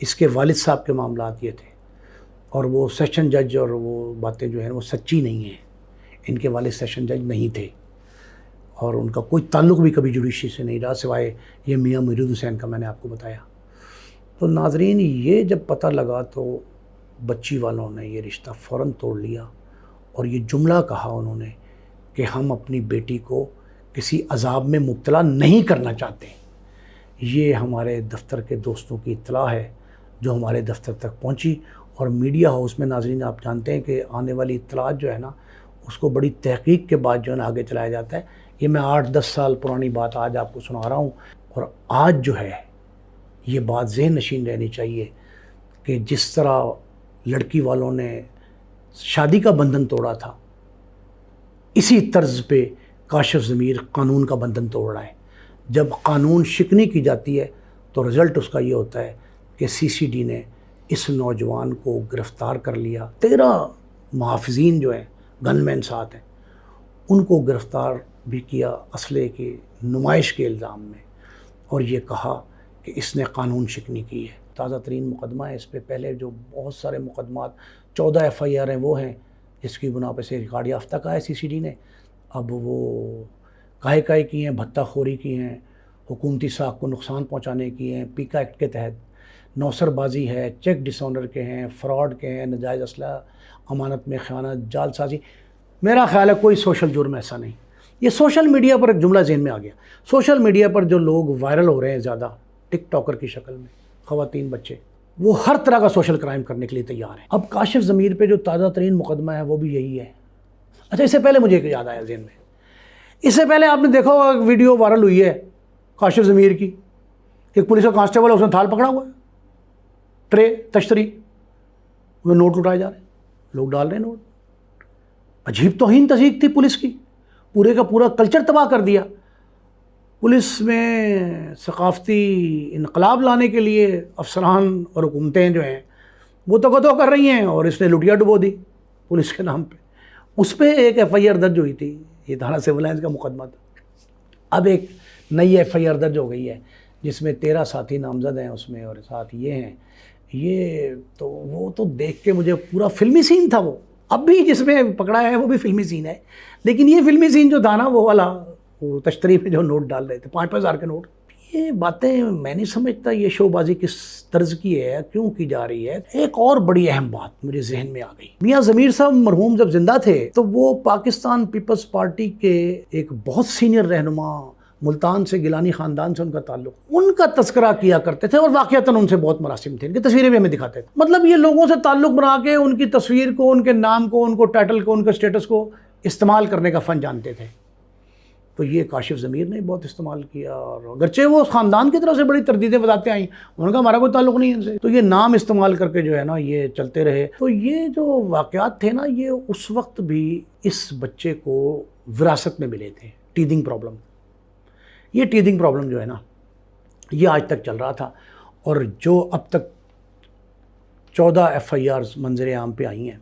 [SPEAKER 2] اس کے والد صاحب کے معاملات یہ تھے، اور وہ سیشن جج اور وہ باتیں جو ہیں وہ سچی نہیں ہیں. ان کے والد سیشن جج نہیں تھے. اور ان کا کوئی تعلق بھی کبھی جوڈیشری سے نہیں رہا سوائے یہ میاں مرید حسین کا میں نے آپ کو بتایا. تو ناظرین یہ جب پتہ لگا تو بچی والوں نے یہ رشتہ فوراً توڑ لیا اور یہ جملہ کہا انہوں نے کہ ہم اپنی بیٹی کو کسی عذاب میں مبتلا نہیں کرنا چاہتے. یہ ہمارے دفتر کے دوستوں کی اطلاع ہے جو ہمارے دفتر تک پہنچی. اور میڈیا ہاؤس میں ناظرین آپ جانتے ہیں کہ آنے والی اطلاعات جو ہے نا اس کو بڑی تحقیق کے بعد جو ہے نا آگے چلایا جاتا ہے. یہ میں 8-10 سال پرانی بات آج آپ کو سنا رہا ہوں اور آج جو ہے یہ بات ذہن نشین رہنی چاہیے کہ جس طرح لڑکی والوں نے شادی کا بندھن توڑا تھا اسی طرز پہ کاشف ضمیر قانون کا بندھن توڑ رہا ہے. جب قانون شکنی کی جاتی ہے تو رزلٹ اس کا یہ ہوتا ہے کہ CCD نے اس نوجوان کو گرفتار کر لیا. 13 محافظین جو ہیں گن مین ساتھ ہیں ان کو گرفتار بھی کیا اسلحے کی نمائش کے الزام میں اور یہ کہا کہ اس نے قانون شکنی کی ہے. تازہ ترین مقدمہ ہے اس پہ. پہلے جو بہت سارے مقدمات 14 FIR ہیں وہ ہیں جس کی بنا پہ سے ریکارڈ یافتہ کا ہے CCD نے. اب وہ کاہے کی ہیں, بھتہ خوری کی ہیں, حکومتی ساکھ کو نقصان پہنچانے کی ہیں, پیکا ایکٹ کے تحت نوسر بازی ہے, چیک ڈس آنر کے ہیں, فراڈ کے ہیں, نجائز اسلحہ امانت میں خیانت, جال سازی. میرا خیال ہے کوئی سوشل جرم ایسا نہیں. یہ سوشل میڈیا پر ایک جملہ ذہن میں آ گیا. سوشل میڈیا پر جو لوگ وائرل ہو رہے ہیں زیادہ ٹک ٹاکر کی شکل میں, خواتین بچے, وہ ہر طرح کا سوشل کرائم کرنے کے لیے تیار ہیں. اب کاشف ضمیر پہ جو تازہ ترین مقدمہ ہے وہ بھی یہی ہے. اچھا اس سے پہلے مجھے ایک یاد آیا ذہن میں. اس سے پہلے آپ نے دیکھا ہوگا ایک ویڈیو وائرل ہوئی ہے کاشف ضمیر کی کہ پولیس کا کانسٹیبل ہے اس نے تھال پکڑا ہوا ہے, ٹرے تشتری میں نوٹ اٹھائے جا رہے ہیں, لوگ ڈال رہے ہیں نوٹ. عجیب توہین تزیق تھی پولیس کی, پورے کا پورا کلچر تباہ کر دیا. پولیس میں ثقافتی انقلاب لانے کے لیے افسران اور حکومتیں جو ہیں وہ تو کر رہی ہیں اور اس نے لٹیا ڈبو دی پولیس کے نام پہ. اس پہ ایک FIR درج ہوئی تھی, یہ تھانہ سول لائنز کا مقدمہ تھا. اب ایک نئی FIR درج ہو گئی ہے جس میں 13 ساتھی نامزد ہیں اس میں اور ساتھ یہ ہیں. یہ تو وہ تو دیکھ کے مجھے پورا فلمی سین تھا. وہ اب بھی جس میں پکڑا ہے وہ بھی فلمی سین ہے, لیکن یہ فلمی سین جو تھا نا وہ والا وہ تشتری میں جو نوٹ ڈال رہے تھے 5-5 ہزار کے نوٹ. یہ باتیں میں نہیں سمجھتا یہ شو بازی کس طرز کی ہے, کیوں کی جا رہی ہے. ایک اور بڑی اہم بات مجھے ذہن میں آ گئی. میاں ضمیر صاحب مرحوم جب زندہ تھے تو وہ پاکستان پیپلز پارٹی کے ایک بہت سینئر رہنما, ملتان سے گیلانی خاندان سے ان کا تعلق, ان کا تذکرہ کیا کرتے تھے اور واقعتاً ان سے بہت مراسم تھے. ان کی تصویریں بھی ہمیں دکھاتے تھے. مطلب یہ لوگوں سے تعلق بنا کے ان کی تصویر کو, ان کے نام کو, ان کو ٹائٹل کو, ان کے اسٹیٹس کو استعمال کرنے کا فن جانتے تھے. تو یہ کاشف ضمیر نے بہت استعمال کیا اور اگرچہ وہ خاندان کی طرف سے بڑی تردیدیں بتاتے آئیں, انہوں نے کہا ہمارا کوئی تعلق نہیں ہے ان سے. تو یہ نام استعمال کر کے جو ہے نا یہ چلتے رہے. تو یہ جو واقعات تھے نا یہ اس وقت بھی اس بچے کو وراثت میں ملے تھے. ٹیدنگ پرابلم, یہ ٹیدنگ پرابلم جو ہے نا یہ آج تک چل رہا تھا. اور جو اب تک 14 FIRs منظر عام پہ آئی ہیں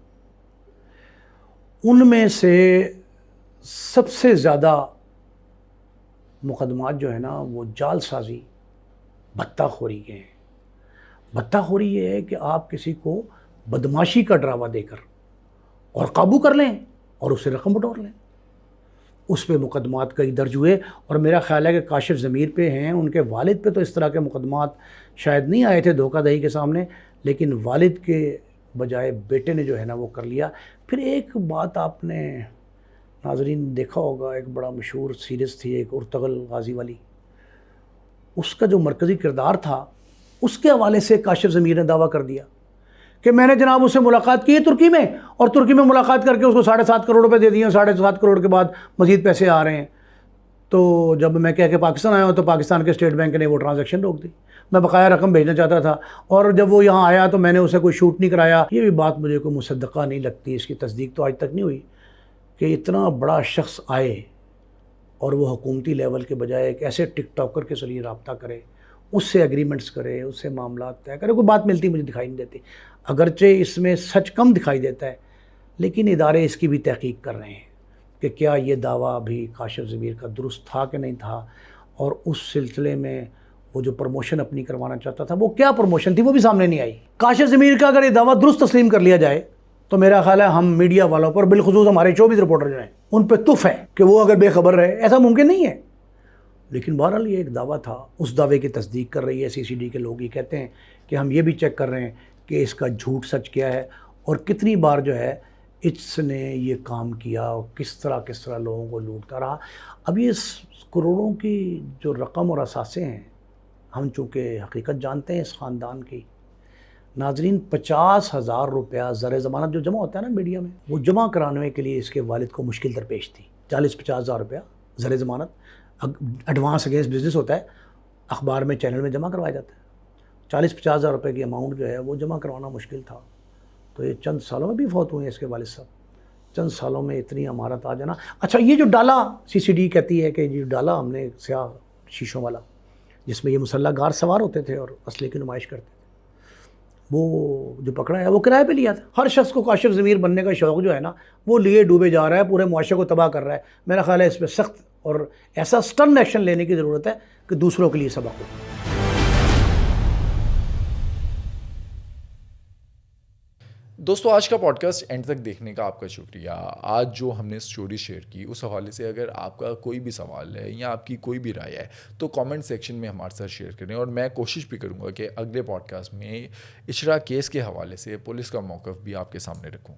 [SPEAKER 2] ان میں سے سب سے زیادہ مقدمات جو ہے نا وہ جال سازی, بھتہ خوری کے ہیں. بھتہ خوری یہ ہے کہ آپ کسی کو بدماشی کا ڈراوا دے کر اور قابو کر لیں اور اس سے رقم بٹور لیں. اس پہ مقدمات کئی درج ہوئے اور میرا خیال ہے کہ کاشف ضمیر پہ ہیں, ان کے والد پہ تو اس طرح کے مقدمات شاید نہیں آئے تھے دھوکہ دہی کے سامنے, لیکن والد کے بجائے بیٹے نے جو ہے نا وہ کر لیا. پھر ایک بات آپ نے ناظرین دیکھا ہوگا, ایک بڑا مشہور سیریز تھی ایک ارطغرل غازی والی, اس کا جو مرکزی کردار تھا اس کے حوالے سے کاشف ضمیر نے دعویٰ کر دیا کہ میں نے جناب اس سے ملاقات کی ہے ترکی میں, اور ترکی میں ملاقات کر کے اس کو 7.5 کروڑ روپے دے دیے, 7.5 کروڑ کے بعد مزید پیسے آ رہے ہیں. تو جب میں کہہ کے پاکستان آیا ہوں تو پاکستان کے اسٹیٹ بینک نے وہ ٹرانزیکشن روک دی. میں بقایا رقم بھیجنا چاہتا تھا اور جب وہ یہاں آیا تو میں نے اسے کوئی شوٹ نہیں کرایا. یہ بھی بات مجھے کوئی مصدقہ نہیں لگتی, اس کی تصدیق تو آج تک نہیں ہوئی کہ اتنا بڑا شخص آئے اور وہ حکومتی لیول کے بجائے ایک ایسے ٹک ٹاکر کے ذریعے رابطہ کرے, اس سے ایگریمنٹس کرے, اس سے معاملات طے کرے. کوئی بات ملتی مجھے دکھائی نہیں دیتی, اگرچہ اس میں سچ کم دکھائی دیتا ہے, لیکن ادارے اس کی بھی تحقیق کر رہے ہیں کہ کیا یہ دعویٰ بھی کاشف ضمیر کا درست تھا کہ نہیں تھا, اور اس سلسلے میں وہ جو پروموشن اپنی کروانا چاہتا تھا وہ کیا پروموشن تھی وہ بھی سامنے نہیں آئی. کاشف ضمیر کا اگر یہ دعویٰ درست تسلیم کر لیا جائے تو میرا خیال ہے ہم میڈیا والوں پر, بالخصوص ہمارے 24 رپورٹر جو ہیں ان پہ تف ہے کہ وہ اگر بے خبر رہے، ایسا ممکن نہیں ہے. لیکن بہرحال یہ ایک دعویٰ تھا، اس دعوے کی تصدیق کر رہی ہے سی سی ڈی کے لوگ. یہ کہتے ہیں کہ ہم یہ بھی چیک کر رہے ہیں کہ اس کا جھوٹ سچ کیا ہے اور کتنی بار جو ہے اس نے یہ کام کیا اور کس طرح لوگوں کو لوٹتا رہا. اب یہ کروڑوں کی جو رقم اور اثاثے ہیں، ہم چونکہ حقیقت جانتے ہیں اس خاندان کی. ناظرین، 50,000 روپیہ زر ضمانت جو جمع ہوتا ہے نا میڈیا میں، وہ جمع کرانے کے لیے اس کے والد کو مشکل درپیش تھی. 40-50,000 روپیہ زر ضمانت ایڈوانس اگینسٹ بزنس ہوتا ہے، اخبار میں چینل میں جمع کروایا جاتا ہے. 40-50,000 روپے کی اماؤنٹ جو ہے وہ جمع کروانا مشکل تھا. تو یہ چند سالوں میں بھی فوت ہوئے ہیں اس کے والد صاحب. چند سالوں میں اتنی عمارت آ جانا. اچھا، یہ جو ڈالا سی سی ڈی کہتی ہے کہ یہ ڈالا ہم نے سیاہ شیشوں والا جس میں یہ مسلح گار سوار ہوتے تھے اور اسلحے کی نمائش کرتے تھے، وہ جو پکڑا ہے وہ کرائے پہ لیا تھا. ہر شخص کو کاشف ضمیر بننے کا شوق جو ہے نا، وہ لیے ڈوبے جا رہا ہے، پورے معاشرے کو تباہ کر رہا ہے. میرا خیال ہے اس پہ سخت اور ایسا سٹرن ایکشن لینے کی ضرورت ہے کہ دوسروں کے لیے سبق ہو.
[SPEAKER 1] دوستو، آج کا پوڈ کاسٹ اینڈ تک دیکھنے کا آپ کا شکریہ. آج جو ہم نے سٹوری شیئر کی اس حوالے سے اگر آپ کا کوئی بھی سوال ہے یا آپ کی کوئی بھی رائے ہے تو کامنٹ سیکشن میں ہمارے ساتھ شیئر کریں، اور میں کوشش بھی کروں گا کہ اگلے پوڈ کاسٹ میں اشرا کیس کے حوالے سے پولیس کا موقف بھی آپ کے سامنے رکھوں.